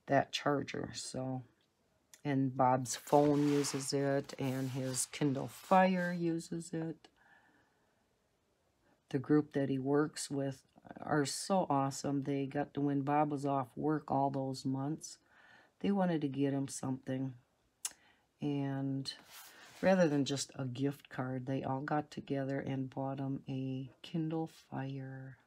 that charger. So, and Bob's phone uses it, and his Kindle Fire uses it. The group that he works with are so awesome. They got to, when Bob was off work all those months, they wanted to get him something. And rather than just a gift card, they all got together and bought him a Kindle Fire.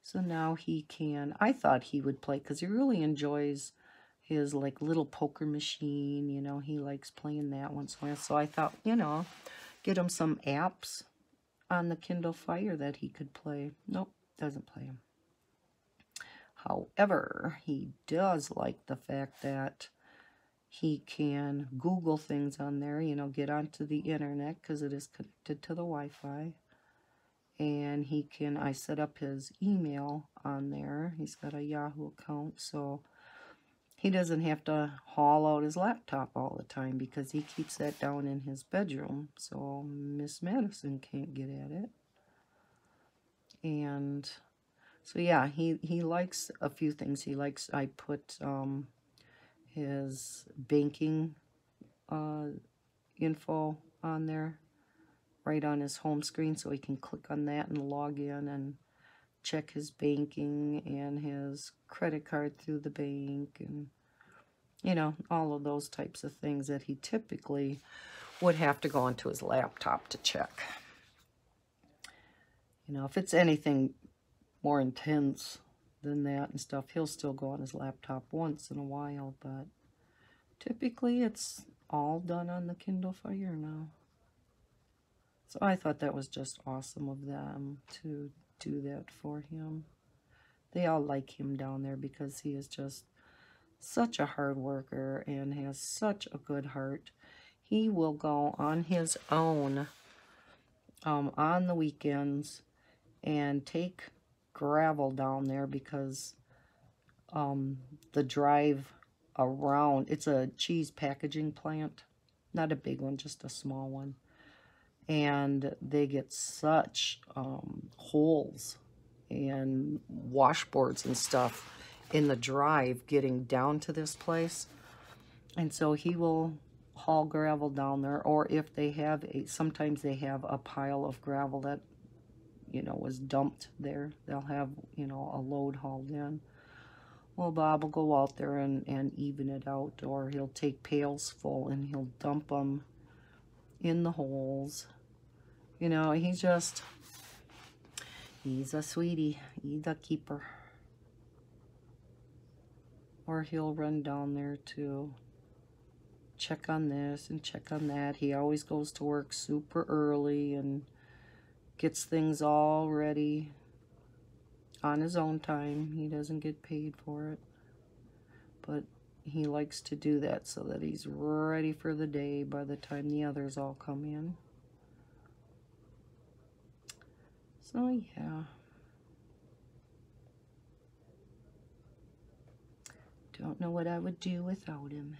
So now he can, I thought he would play, because he really enjoys his like little poker machine, you know, he likes playing that once in a while. So I thought, you know, get him some apps on the Kindle Fire that he could play. Nope, doesn't play them. However, he does like the fact that he can Google things on there, you know, get onto the internet because it is connected to the Wi-Fi. And he can, I set up his email on there. He's got a Yahoo account, so he doesn't have to haul out his laptop all the time because he keeps that down in his bedroom, so Miss Madison can't get at it. And so yeah, he likes a few things. He likes, I put his banking info on there right on his home screen, so he can click on that and log in and check his banking and his credit card through the bank, and you know, all of those types of things that he typically would have to go onto his laptop to check. You know, if it's anything more intense than that and stuff, he'll still go on his laptop once in a while, but typically it's all done on the Kindle Fire now. So I thought that was just awesome of them to do that for him. They all like him down there because he is just such a hard worker and has such a good heart. He will go on his own on the weekends and take gravel down there because the drive around, it's a cheese packaging plant, not a big one, just a small one. And they get such holes and washboards and stuff in the drive getting down to this place. And so he will haul gravel down there, or if they have sometimes they have a pile of gravel that, you know, was dumped there. They'll have, you know, a load hauled in. Well, Bob will go out there and even it out, or he'll take pails full and he'll dump them in the holes. You know, he's a sweetie. He's a keeper. Or he'll run down there to check on this and check on that. He always goes to work super early and gets things all ready on his own time. He doesn't get paid for it. But he likes to do that so that he's ready for the day by the time the others all come in. So, yeah. Don't know what I would do without him.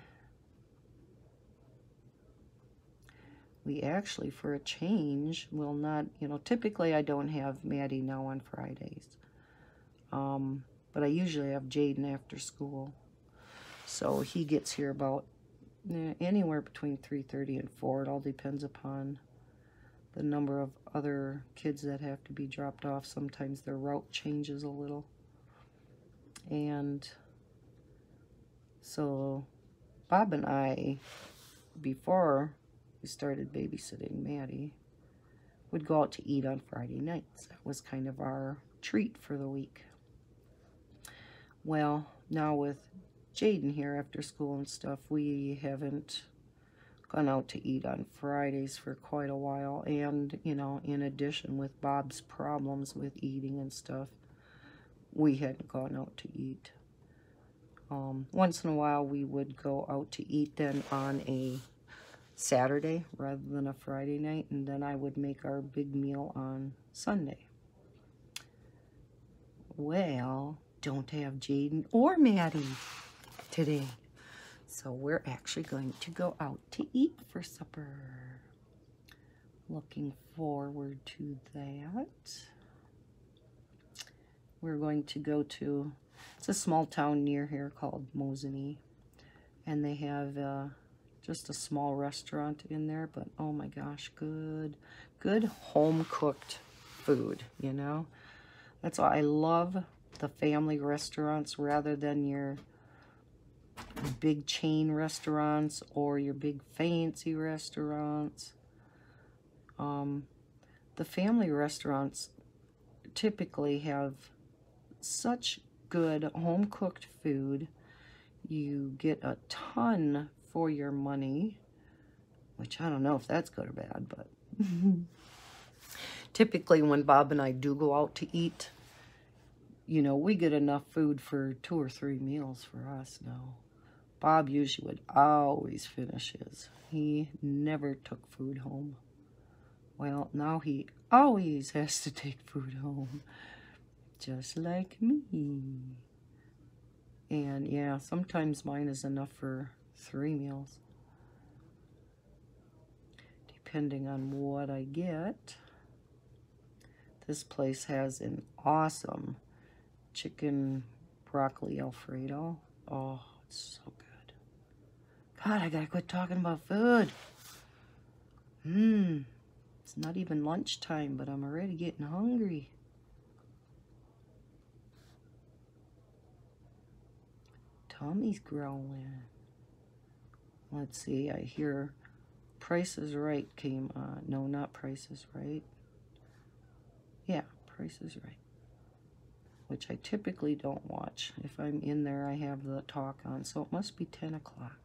We actually, for a change, will not, you know, typically I don't have Maddie now on Fridays. But I usually have Jaden after school. So he gets here about anywhere between 3:30 and 4. It all depends upon the number of other kids that have to be dropped off. Sometimes their route changes a little. And so Bob and I, before we started babysitting Maddie, would go out to eat on Friday nights. That was kind of our treat for the week. Well, now with Jaden here after school and stuff, we haven't gone out to eat on Fridays for quite a while. And, you know, in addition with Bob's problems with eating and stuff, we hadn't gone out to eat. Once in a while we would go out to eat then on a Saturday rather than a Friday night, and then I would make our big meal on Sunday. Well, don't have Jaden or Maddie today. So we're actually going to go out to eat for supper. Looking forward to that. We're going to go to, it's a small town near here called Mosinee. And they have just a small restaurant in there, but oh my gosh, good home-cooked food, you know? That's why I love the family restaurants rather than your big chain restaurants or your big fancy restaurants. The family restaurants typically have such good home-cooked food. You get a ton for your money, which I don't know if that's good or bad, but typically when Bob and I do go out to eat, you know, we get enough food for 2 or 3 meals for us now. Bob usually would always finish his. He never took food home. Well, now he always has to take food home, just like me. And yeah, sometimes mine is enough for 3 meals, depending on what I get. This place has an awesome chicken broccoli Alfredo. Oh, it's so good. God, I gotta quit talking about food. It's not even lunchtime, but I'm already getting hungry. Tommy's growling. Let's see, I hear Price is Right came on. No, not Price is Right. Yeah, Price is Right. Which I typically don't watch. If I'm in there, I have the talk on, so it must be 10 o'clock.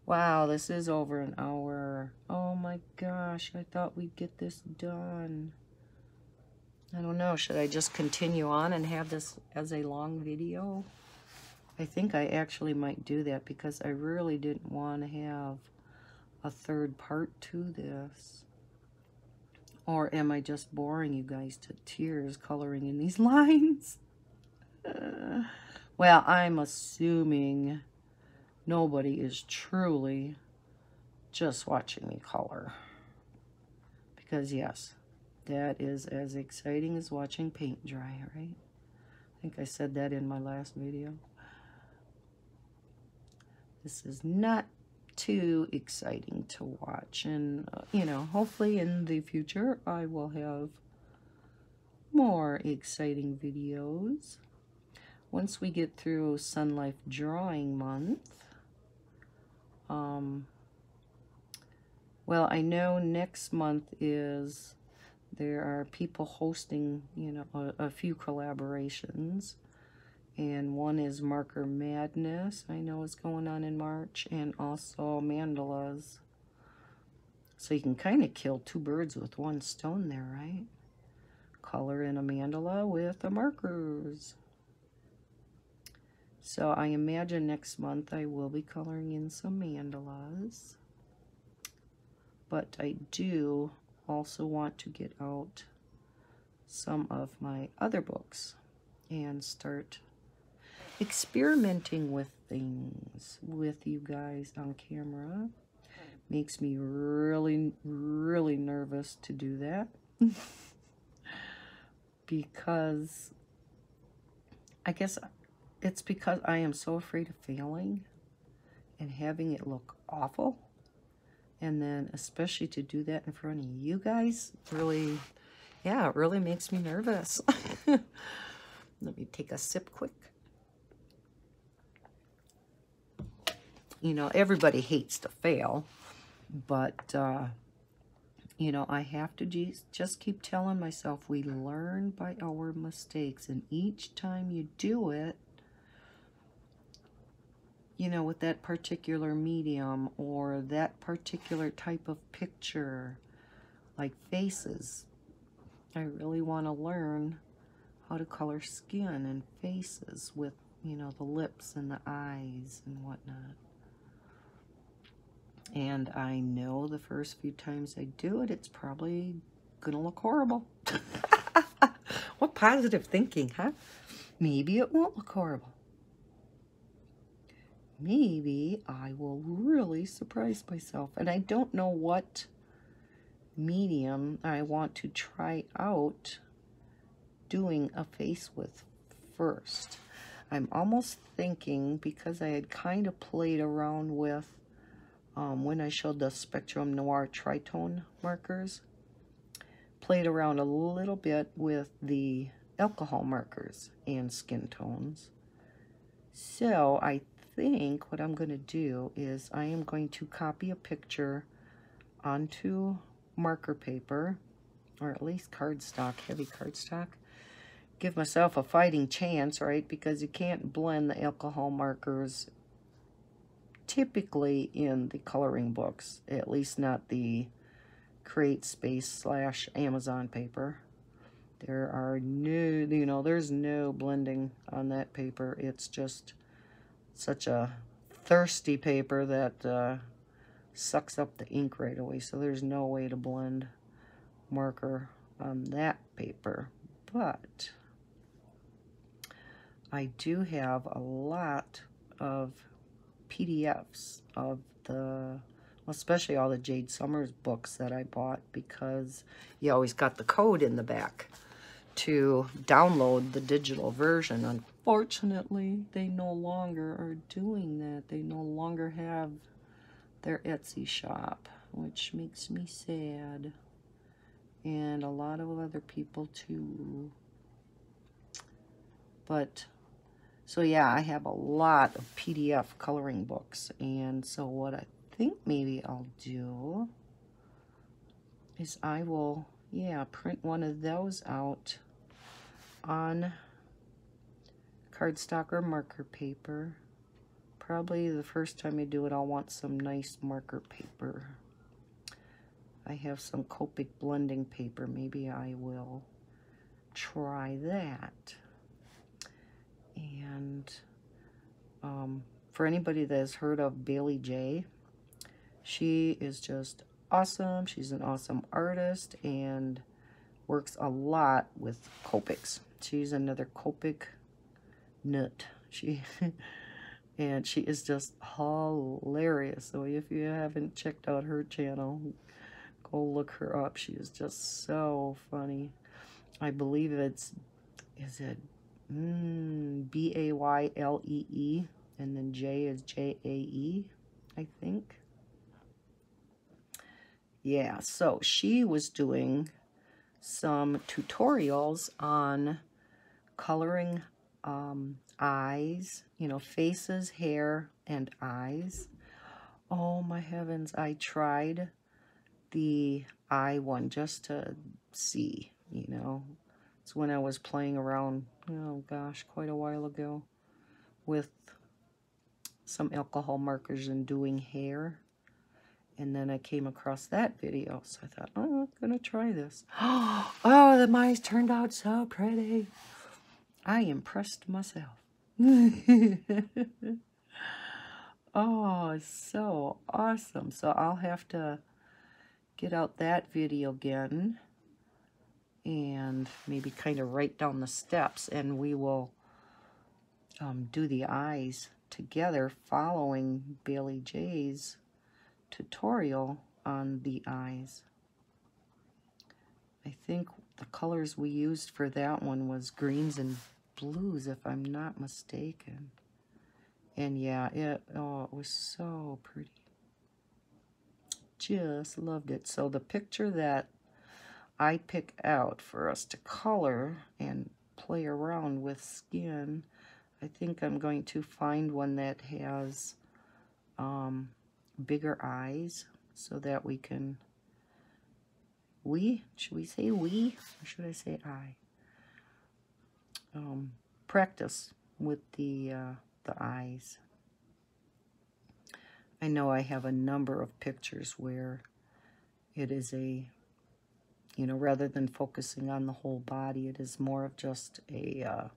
Wow, this is over an hour. Oh my gosh, I thought we'd get this done. I don't know, should I just continue on and have this as a long video? I think I actually might do that because I really didn't want to have a third part to this. Or am I just boring you guys to tears coloring in these lines? Well, I'm assuming nobody is truly just watching me color. Because yes, that is as exciting as watching paint dry, right? I think I said that in my last video. This is not too exciting to watch. And, you know, hopefully in the future I will have more exciting videos. Once we get through Sunlife Drawing Month, well, I know next month there are people hosting, you know, a few collaborations. And one is Marker Madness, I know is going on in March, and also mandalas. So you can kind of kill 2 birds with 1 stone there, right? Color in a mandala with the markers. So I imagine next month I will be coloring in some mandalas. But I do also want to get out some of my other books and start experimenting with things with you guys on camera. Makes me really, really nervous to do that. Because I guess it's because I am so afraid of failing and having it look awful. And then especially to do that in front of you guys, really, yeah, it really makes me nervous. Let me take a sip quick. You know, everybody hates to fail, but, you know, I have to just keep telling myself we learn by our mistakes. And each time you do it, you know, with that particular medium or that particular type of picture, like faces, I really want to learn how to color skin and faces with, you know, the lips and the eyes and whatnot. And I know the first few times I do it, it's probably gonna look horrible. What positive thinking, huh? Maybe it won't look horrible. Maybe I will really surprise myself. And I don't know what medium I want to try out doing a face with first. I'm almost thinking, because I had kind of played around with when I showed the Spectrum Noir Tritone markers, played around a little bit with the alcohol markers and skin tones. So I think what I'm going to do is I am going to copy a picture onto marker paper, or at least cardstock, heavy cardstock. Give myself a fighting chance, right? Because you can't blend the alcohol markers typically in the coloring books, at least not the Create Space / Amazon paper. There are no, there's no blending on that paper. It's just such a thirsty paper that sucks up the ink right away. So there's no way to blend marker on that paper. But I do have a lot of PDFs of the, especially all the Jade Summers books that I bought, because you always got the code in the back to download the digital version. Unfortunately, they no longer are doing that. They no longer have their Etsy shop, which makes me sad. And a lot of other people too. But, so yeah, I have a lot of PDF coloring books. And so what I think maybe I'll do is I will, yeah, print one of those out on cardstock or marker paper. Probably the first time I do it, I'll want some nice marker paper. I have some Copic blending paper. Maybe I will try that. And for anybody that has heard of Bailey J, she is just awesome. She's an awesome artist and works a lot with Copics. She's another Copic nut. And she is just hilarious. So if you haven't checked out her channel, go look her up. She is just so funny. I believe it's, is it B-A-Y-L-E-E, and then J is J-A-E, I think. Yeah, so she was doing some tutorials on coloring eyes, you know, faces, hair, and eyes. Oh my heavens, I tried the eye one just to see, you know. It's when I was playing around, oh gosh, quite a while ago with some alcohol markers and doing hair. And then I came across that video, so I thought, oh, I'm gonna try this. Oh, the mice turned out so pretty. I impressed myself. Oh, so awesome. So I'll have to get out that video again and maybe kind of write down the steps, and we will do the eyes together following Bailey J's tutorial on the eyes. I think the colors we used for that one was greens and blues, if I'm not mistaken. And yeah, it was so pretty. Just loved it. So the picture that I pick out for us to color and play around with skin, I think I'm going to find one that has bigger eyes, so that we can, should we say we, or should I say I? Practice with the eyes. I know I have a number of pictures where it is a, you know, rather than focusing on the whole body, it is more of just a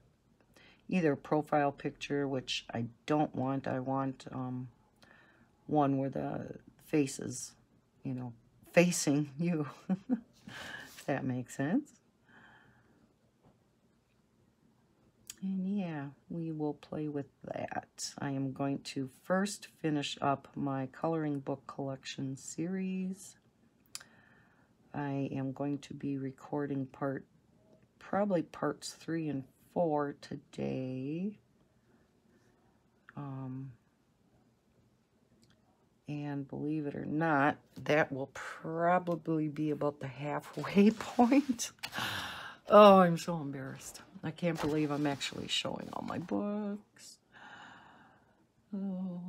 either a profile picture, which I don't want. I want one where the face is, you know, facing you, if that makes sense. And yeah, we will play with that. I am going to first finish up my coloring book collection series. I am going to be recording probably parts 3 and 4 today. And believe it or not, that will probably be about the halfway point. Oh, I'm so embarrassed. I can't believe I'm actually showing all my books. Oh,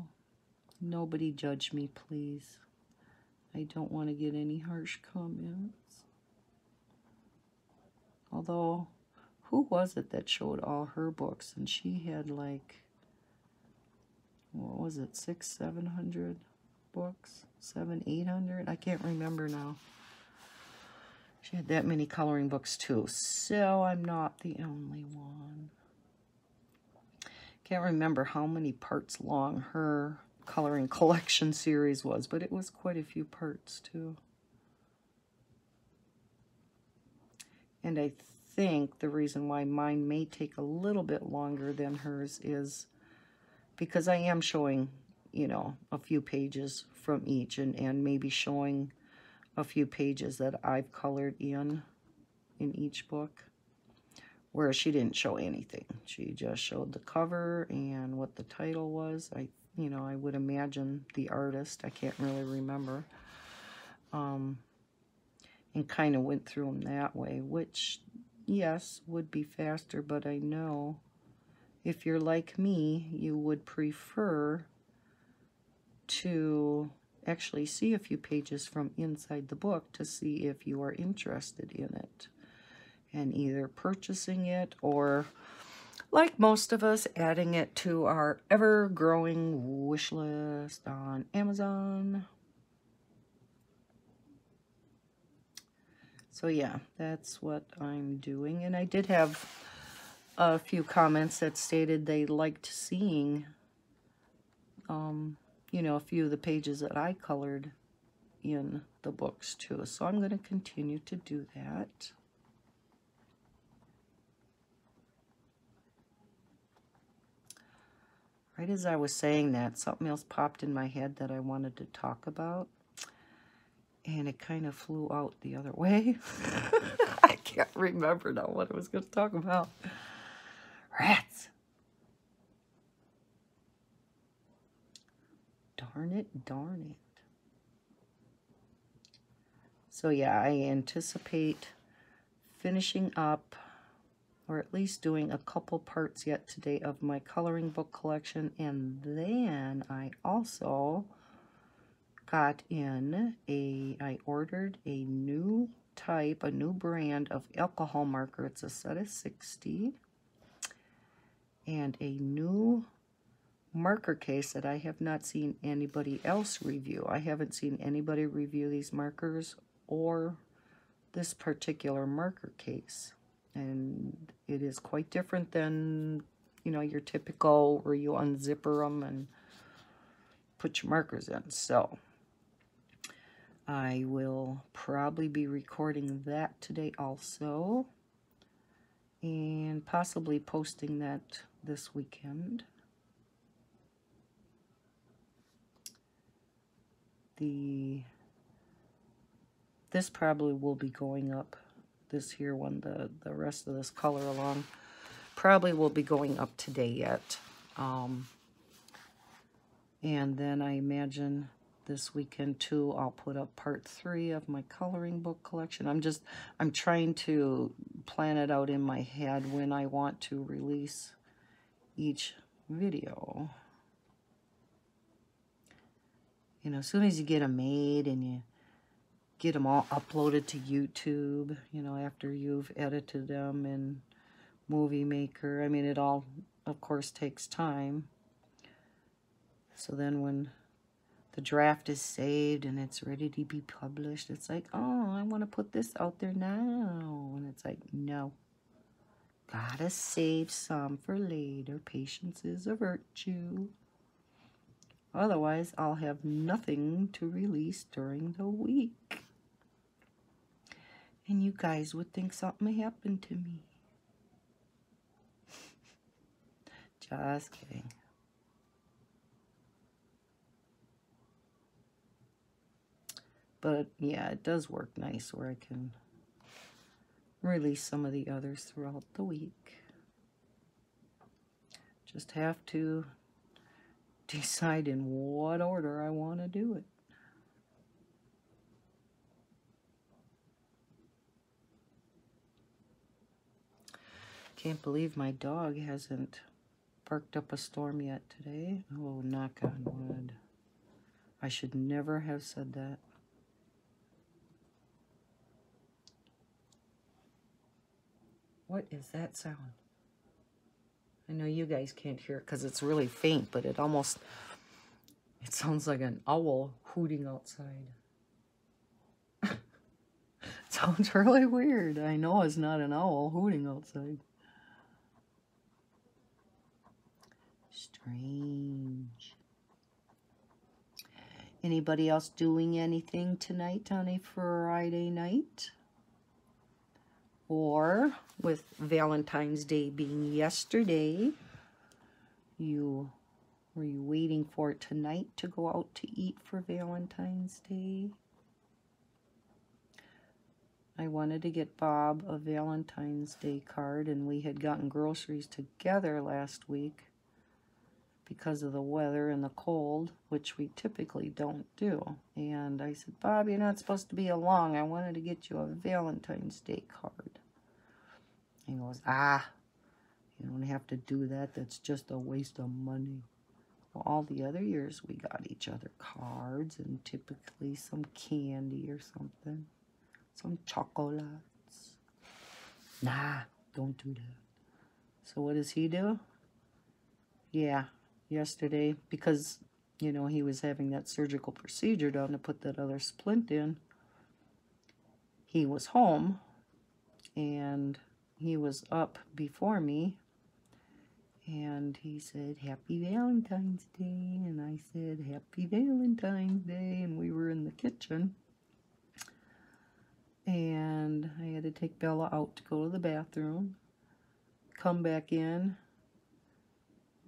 nobody judge me, please. I don't want to get any harsh comments. Although, who was it that showed all her books? And she had like, what was it, 600-700 books? 700-800? I can't remember now. She had that many coloring books too. So I'm not the only one. Can't remember how many parts long her coloring collection series was, but it was quite a few parts too. And I think the reason why mine may take a little bit longer than hers is because I am showing, you know, a few pages from each, and maybe showing a few pages that I've colored in each book. Whereas she didn't show anything. She just showed the cover and what the title was. You know, I would imagine the artist. I can't really remember. And kind of went through them that way, which, yes, would be faster, but I know if you're like me, you would prefer to actually see a few pages from inside the book to see if you are interested in it. And either purchasing it or, like most of us, adding it to our ever-growing wish list on Amazon. So yeah, that's what I'm doing. And I did have a few comments that stated they liked seeing, you know, a few of the pages that I colored in the books too. So I'm going to continue to do that. Right as I was saying that, something else popped in my head that I wanted to talk about. And it kind of flew out the other way. I can't remember now what I was going to talk about. Rats. Darn it, darn it. So yeah, I anticipate finishing up, or at least doing a couple parts yet today of my coloring book collection. And then I also got I ordered a new type, a new brand of alcohol marker. It's a set of 60. And a new marker case that I have not seen anybody else review. I haven't seen anybody review these markers or this particular marker case. And it is quite different than, you know, your typical where you unzipper them and put your markers in. So I will probably be recording that today also, and possibly posting that this weekend. This probably will be going up, this here one, the rest of this color along, probably will be going up today yet. And then I imagine this weekend too, I'll put up part 3 of my coloring book collection. I'm trying to plan it out in my head when I want to release each video. You know, as soon as you get them made and you get them all uploaded to YouTube, you know, after you've edited them in Movie Maker. I mean, it all, of course, takes time. So then when the draft is saved and it's ready to be published, it's like, oh, I want to put this out there now. And it's like, no. Gotta save some for later. Patience is a virtue. Otherwise, I'll have nothing to release during the week. And you guys would think something happened to me. Just kidding. But yeah, it does work nice where I can release some of the others throughout the week. Just have to decide in what order I want to do it. Can't believe my dog hasn't barked up a storm yet today. Oh, knock on wood. I should never have said that. What is that sound? I know you guys can't hear it because it's really faint, but it sounds like an owl hooting outside. It sounds really weird. I know it's not an owl hooting outside. Strange. Anybody else doing anything tonight on a Friday night? Or with Valentine's Day being yesterday, were you waiting for tonight to go out to eat for Valentine's Day? I wanted to get Bob a Valentine's Day card, and we had gotten groceries together last week because of the weather and the cold, which we typically don't do. And I said, Bob, you're not supposed to be along. I wanted to get you a Valentine's Day card. He goes, you don't have to do that. That's just a waste of money. Well, all the other years we got each other cards and typically some candy or something. Some chocolates. Nah, don't do that. So what does he do? Yeah, yesterday, because, you know, he was having that surgical procedure done to put that other splint in, he was home, and he was up before me, and he said, Happy Valentine's Day, and I said, Happy Valentine's Day, and we were in the kitchen, and I had to take Bella out to go to the bathroom, come back in,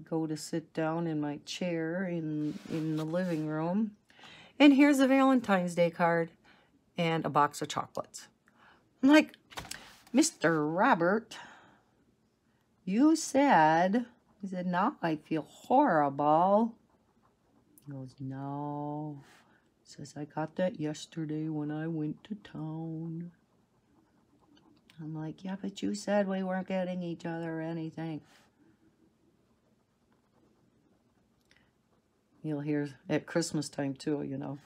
go to sit down in my chair in the living room, and here's a Valentine's Day card and a box of chocolates. I'm like, Mr. Robert, you said, he said, now I feel horrible. He goes, no. Says, I got that yesterday when I went to town. I'm like, yeah, but you said we weren't getting each other anything. You'll hear at Christmas time too, you know.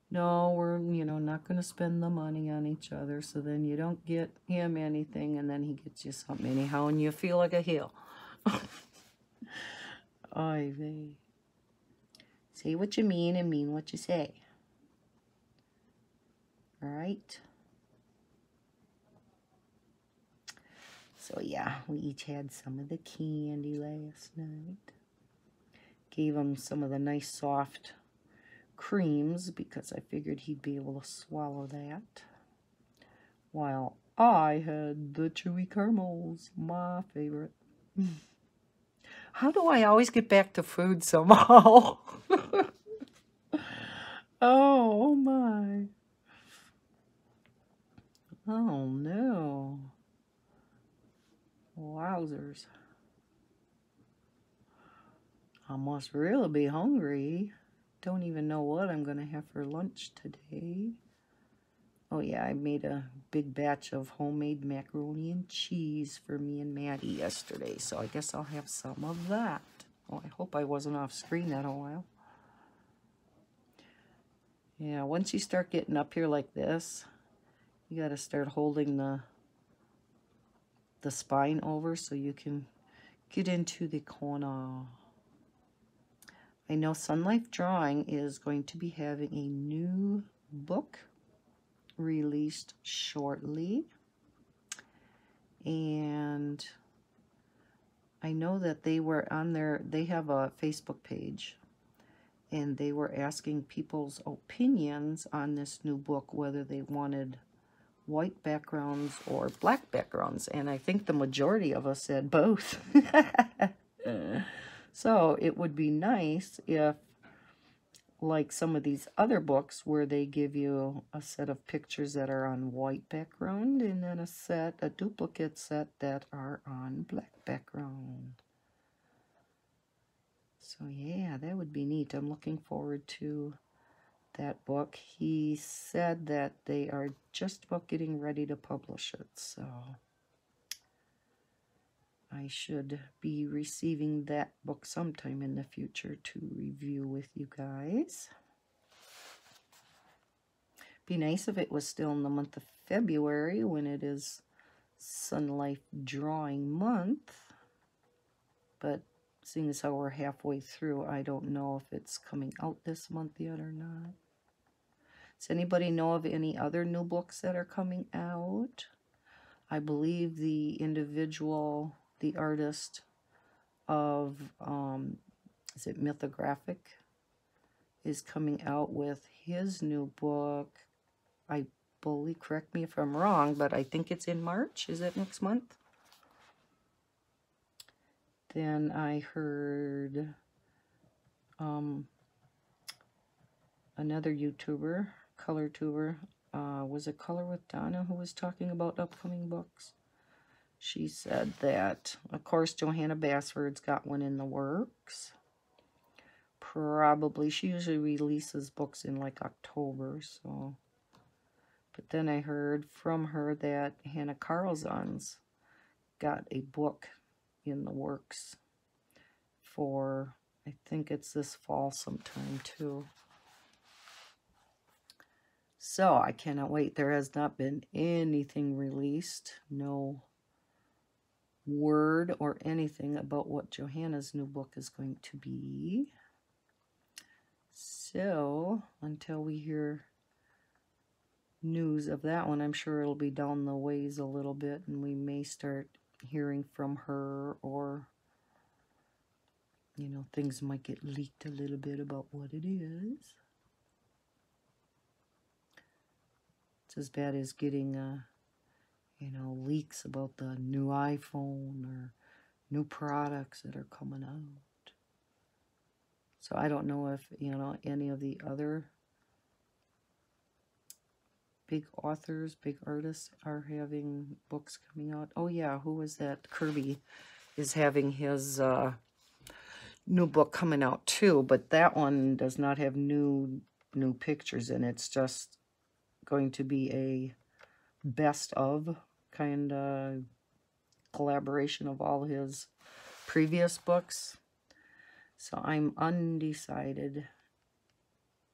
No, we're, you know, not going to spend the money on each other, so then you don't get him anything, and then he gets you something anyhow, and you feel like a heel. Oy vey. Say what you mean and mean what you say. All right? So, yeah, we each had some of the candy last night. Gave him some of the nice soft creams because I figured he'd be able to swallow that. While I had the chewy caramels, my favorite. How do I always get back to food somehow? Oh my. Oh no. Wowzers. I must really be hungry. Don't even know what I'm going to have for lunch today. Oh yeah, I made a big batch of homemade macaroni and cheese for me and Maddie yesterday, so I guess I'll have some of that. Oh, I hope I wasn't off screen that a while. Yeah, once you start getting up here like this, you got to start holding the spine over so you can get into the corner. I know Sunlife Drawing is going to be having a new book released shortly, and I know that they were on they have a Facebook page, and they were asking people's opinions on this new book, whether they wanted white backgrounds or black backgrounds, and I think the majority of us said both. So it would be nice if, like some of these other books where they give you a set of pictures that are on white background and then a duplicate set that are on black background. So yeah, that would be neat. I'm looking forward to that book. He said that they are just about getting ready to publish it, so I should be receiving that book sometime in the future to review with you guys. Be nice if it was still in the month of February when it is Sunlife Drawing month. But seeing as how we're halfway through, I don't know if it's coming out this month yet or not. Does anybody know of any other new books that are coming out? I believe the individual, the artist of, is it Mythographic, is coming out with his new book. I believe, correct me if I'm wrong, but I think it's in March. Is it next month? Then I heard another YouTuber, Color Tuber, was it Color with Donna, who was talking about upcoming books? She said that, of course, Johanna Basford's got one in the works. Probably, she usually releases books in like October, so. But then I heard from her that Hannah Carlson's got a book in the works for, I think it's this fall sometime too. So I cannot wait. There has not been anything released, no word or anything about what Johanna's new book is going to be. So until we hear news of that one, I'm sure it'll be down the ways a little bit, and we may start hearing from her, or you know, things might get leaked a little bit about what it is. It's as bad as getting you know, leaks about the new iPhone or new products that are coming out. So I don't know if, you know, any of the other big authors, big artists are having books coming out. Oh yeah, who was that? Kirby is having his new book coming out too, but that one does not have new pictures in it. It's just going to be a best of kind of collaboration of all his previous books. So I'm undecided.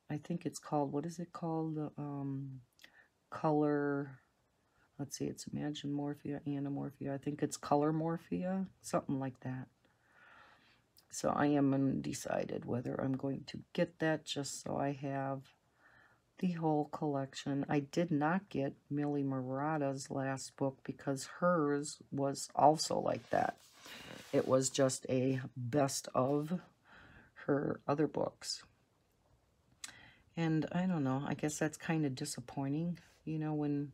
I think it's called, what is it called? Color, let's see, it's Imagine Morphia, Anamorphia. I think it's Color Morphia, something like that. So I am undecided whether I'm going to get that, just so I have the whole collection. I did not get Millie Murata's last book because hers was also like that. It was just a best of her other books. And I don't know, I guess that's kind of disappointing, you know, when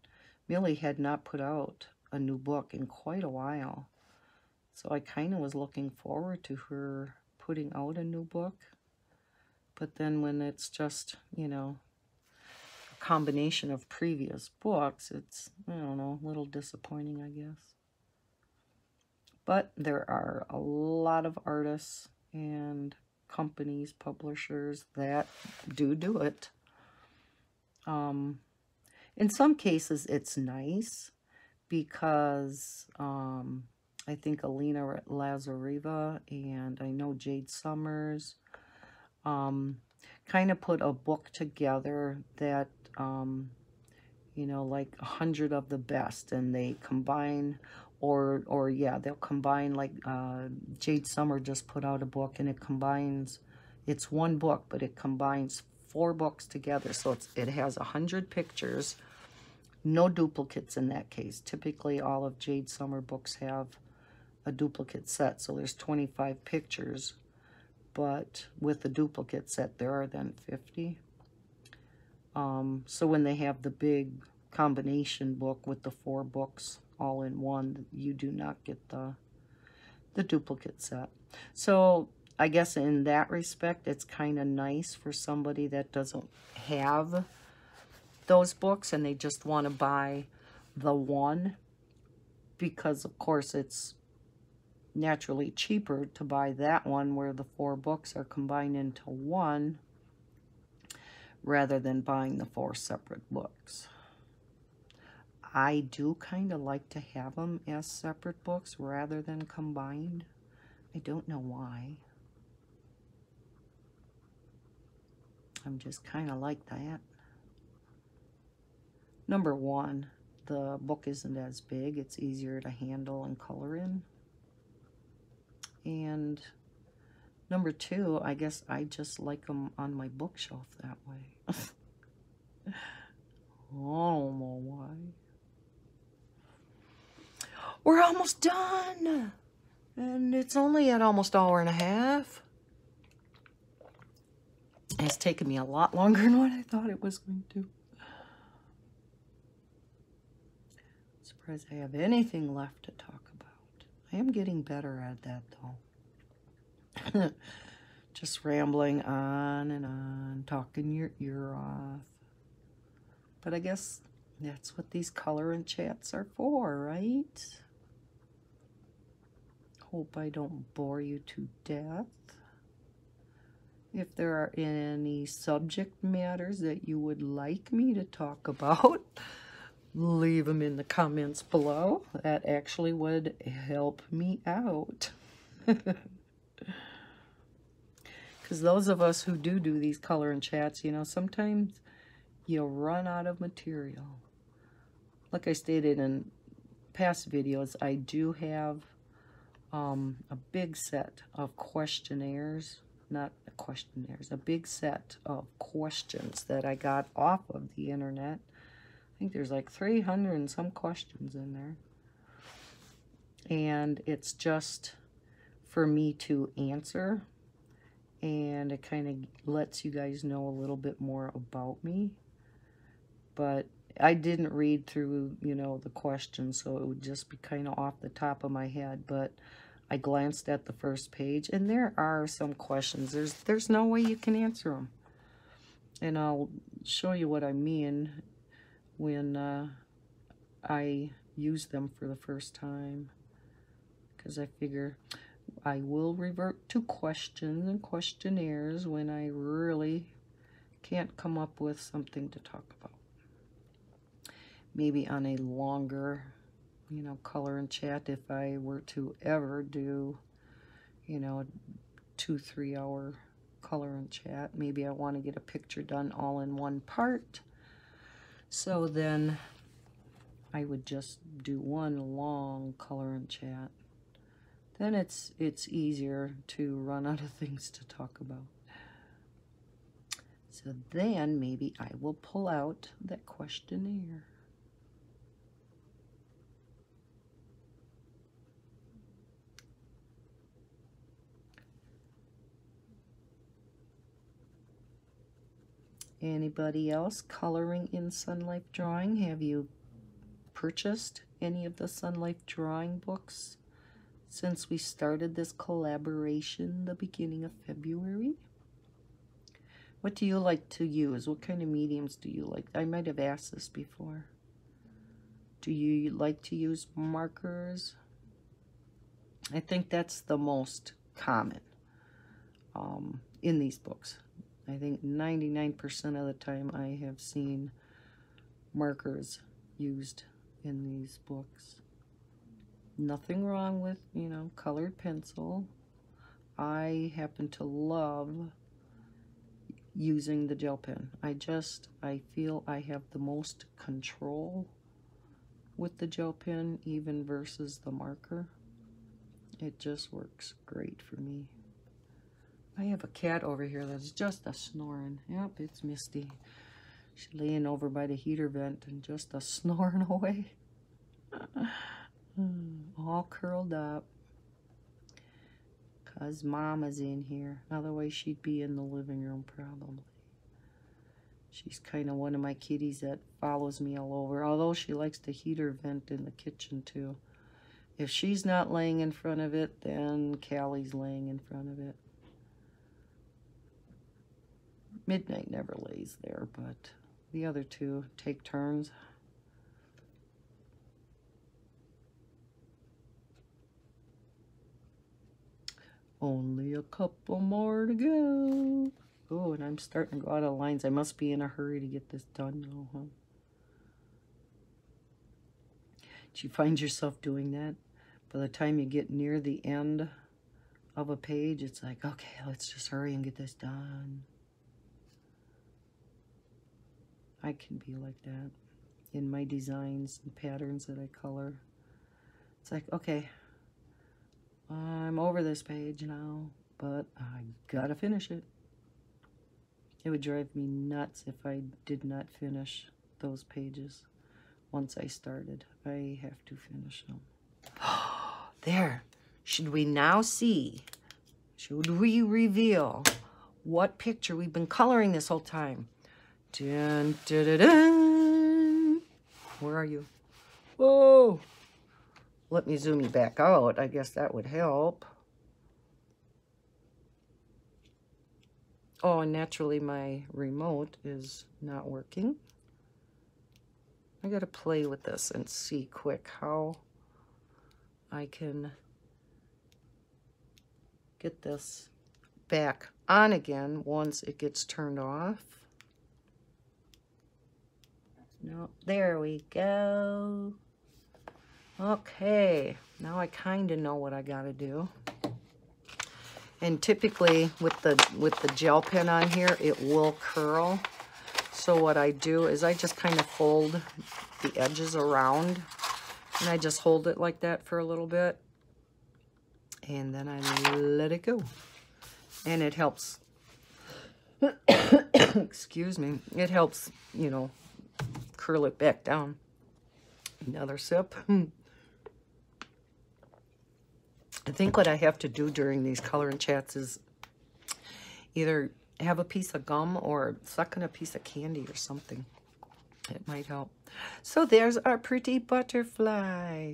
Millie had not put out a new book in quite a while. So I kind of was looking forward to her putting out a new book. But then when it's just, you know, a combination of previous books, it's, I don't know, a little disappointing, I guess. But there are a lot of artists and companies, publishers that do it. In some cases, it's nice because I think Alina Lazareva and I know Jade Summers kind of put a book together that, you know, like 100 of the best, and they combine, or yeah, they'll combine, like Jade Summer just put out a book, and it combines, it's one book, but it combines 4 books together. So it has 100 pictures, no duplicates in that case. Typically, all of Jade Summer books have a duplicate set, so there's 25 pictures, but with the duplicate set, there are then 50. So when they have the big combination book with the 4 books all in one, you do not get the duplicate set. So I guess in that respect, it's kind of nice for somebody that doesn't have those books and they just want to buy the one, because of course it's naturally cheaper to buy that one where the 4 books are combined into one rather than buying the 4 separate books. I do kind of like to have them as separate books rather than combined. I don't know why. I'm just kind of like that. Number one, the book isn't as big. It's easier to handle and color in. And number two, I guess I just like them on my bookshelf that way. I don't know why. We're almost done. And it's only at almost an hour and a half. It's taken me a lot longer than what I thought it was going to. Surprised I have anything left to talk about. I am getting better at that, though. Just rambling on and on, talking your ear off. But I guess that's what these color and chats are for, right? Hope I don't bore you to death. If there are any subject matters that you would like me to talk about, leave them in the comments below. That actually would help me out. Because those of us who do these color and chats, you know, sometimes you run out of material. Like I stated in past videos, I do have a big set of questionnaires, not questionnaires, a big set of questions that I got off of the internet. I think there's like 300 and some questions in there. And it's just for me to answer. And it kind of lets you guys know a little bit more about me. But I didn't read through, you know, the questions, so it would just be kind of off the top of my head. But I glanced at the first page, and there are some questions. There's no way you can answer them. And I'll show you what I mean when I use them for the first time. Because I figure I will revert to questions and questionnaires when I really can't come up with something to talk about. Maybe on a longer, you know, color and chat, if I were to ever do, you know, a 2-3 hour color and chat. Maybe I want to get a picture done all in one part. So then I would just do one long color and chat. Then it's easier to run out of things to talk about. So then maybe I will pull out that questionnaire. Anybody else coloring in Sunlife Drawing? Have you purchased any of the Sunlife Drawing books since we started this collaboration the beginning of February? What do you like to use? What kind of mediums do you like? I might have asked this before. Do you like to use markers? I think that's the most common in these books. I think 99% of the time I have seen markers used in these books. Nothing wrong with, you know, colored pencil. I happen to love using the gel pen. I feel I have the most control with the gel pen, even versus the marker. It just works great for me. I have a cat over here that's just a snoring. Yep, it's Misty. She's laying over by the heater vent and just a snoring away. All curled up. 'Cause Mama's in here. Otherwise she'd be in the living room probably. She's kind of one of my kitties that follows me all over. Although she likes the heater vent in the kitchen too. If she's not laying in front of it, then Callie's laying in front of it. Midnight never lays there, but the other two take turns. Only a couple more to go. Oh, and I'm starting to go out of lines. I must be in a hurry to get this done now, huh? Do you find yourself doing that? By the time you get near the end of a page, it's like, okay, let's just hurry and get this done. I can be like that in my designs and patterns that I color. It's like, okay, I'm over this page now, but I gotta finish it. It would drive me nuts if I did not finish those pages. Once I started, I have to finish them. There. Should we now see, should we reveal what picture we've been coloring this whole time? Dun, dun, dun, dun. Where are you? Whoa. Let me zoom you back out. I guess that would help. Oh, and naturally my remote is not working. I gotta play with this and see quick how I can get this back on again once it gets turned off. No, there we go. Okay, now I kind of know what I gotta do. And typically with the gel pen on here, it will curl. So what I do is I just kind of fold the edges around, and I just hold it like that for a little bit, and then I let it go. And it helps, excuse me, it helps, you know, curl it back down. Another sip. I think what I have to do during these color and chats is either have a piece of gum or suck on a piece of candy or something. It might help. So there's our pretty butterfly.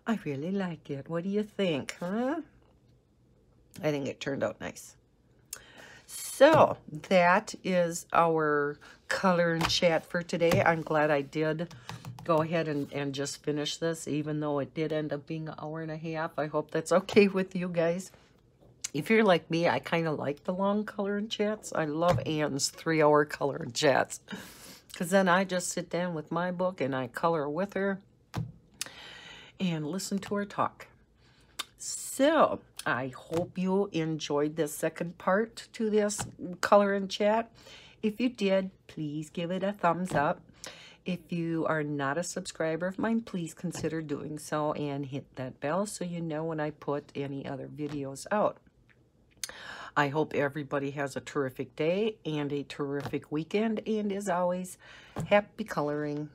I really like it. What do you think, huh? I think it turned out nice. So that is our color and chat for today. I'm glad I did go ahead and just finish this, even though it did end up being an hour and a half. I hope that's okay with you guys. If you're like me, I kind of like the long color and chats. I love Anne's 3-hour color and chats, because then I just sit down with my book and I color with her and listen to her talk. So I hope you enjoyed this second part to this color and chat. If you did, please give it a thumbs up. If you are not a subscriber of mine, please consider doing so and hit that bell so you know when I put any other videos out. I hope everybody has a terrific day and a terrific weekend. And as always, happy coloring.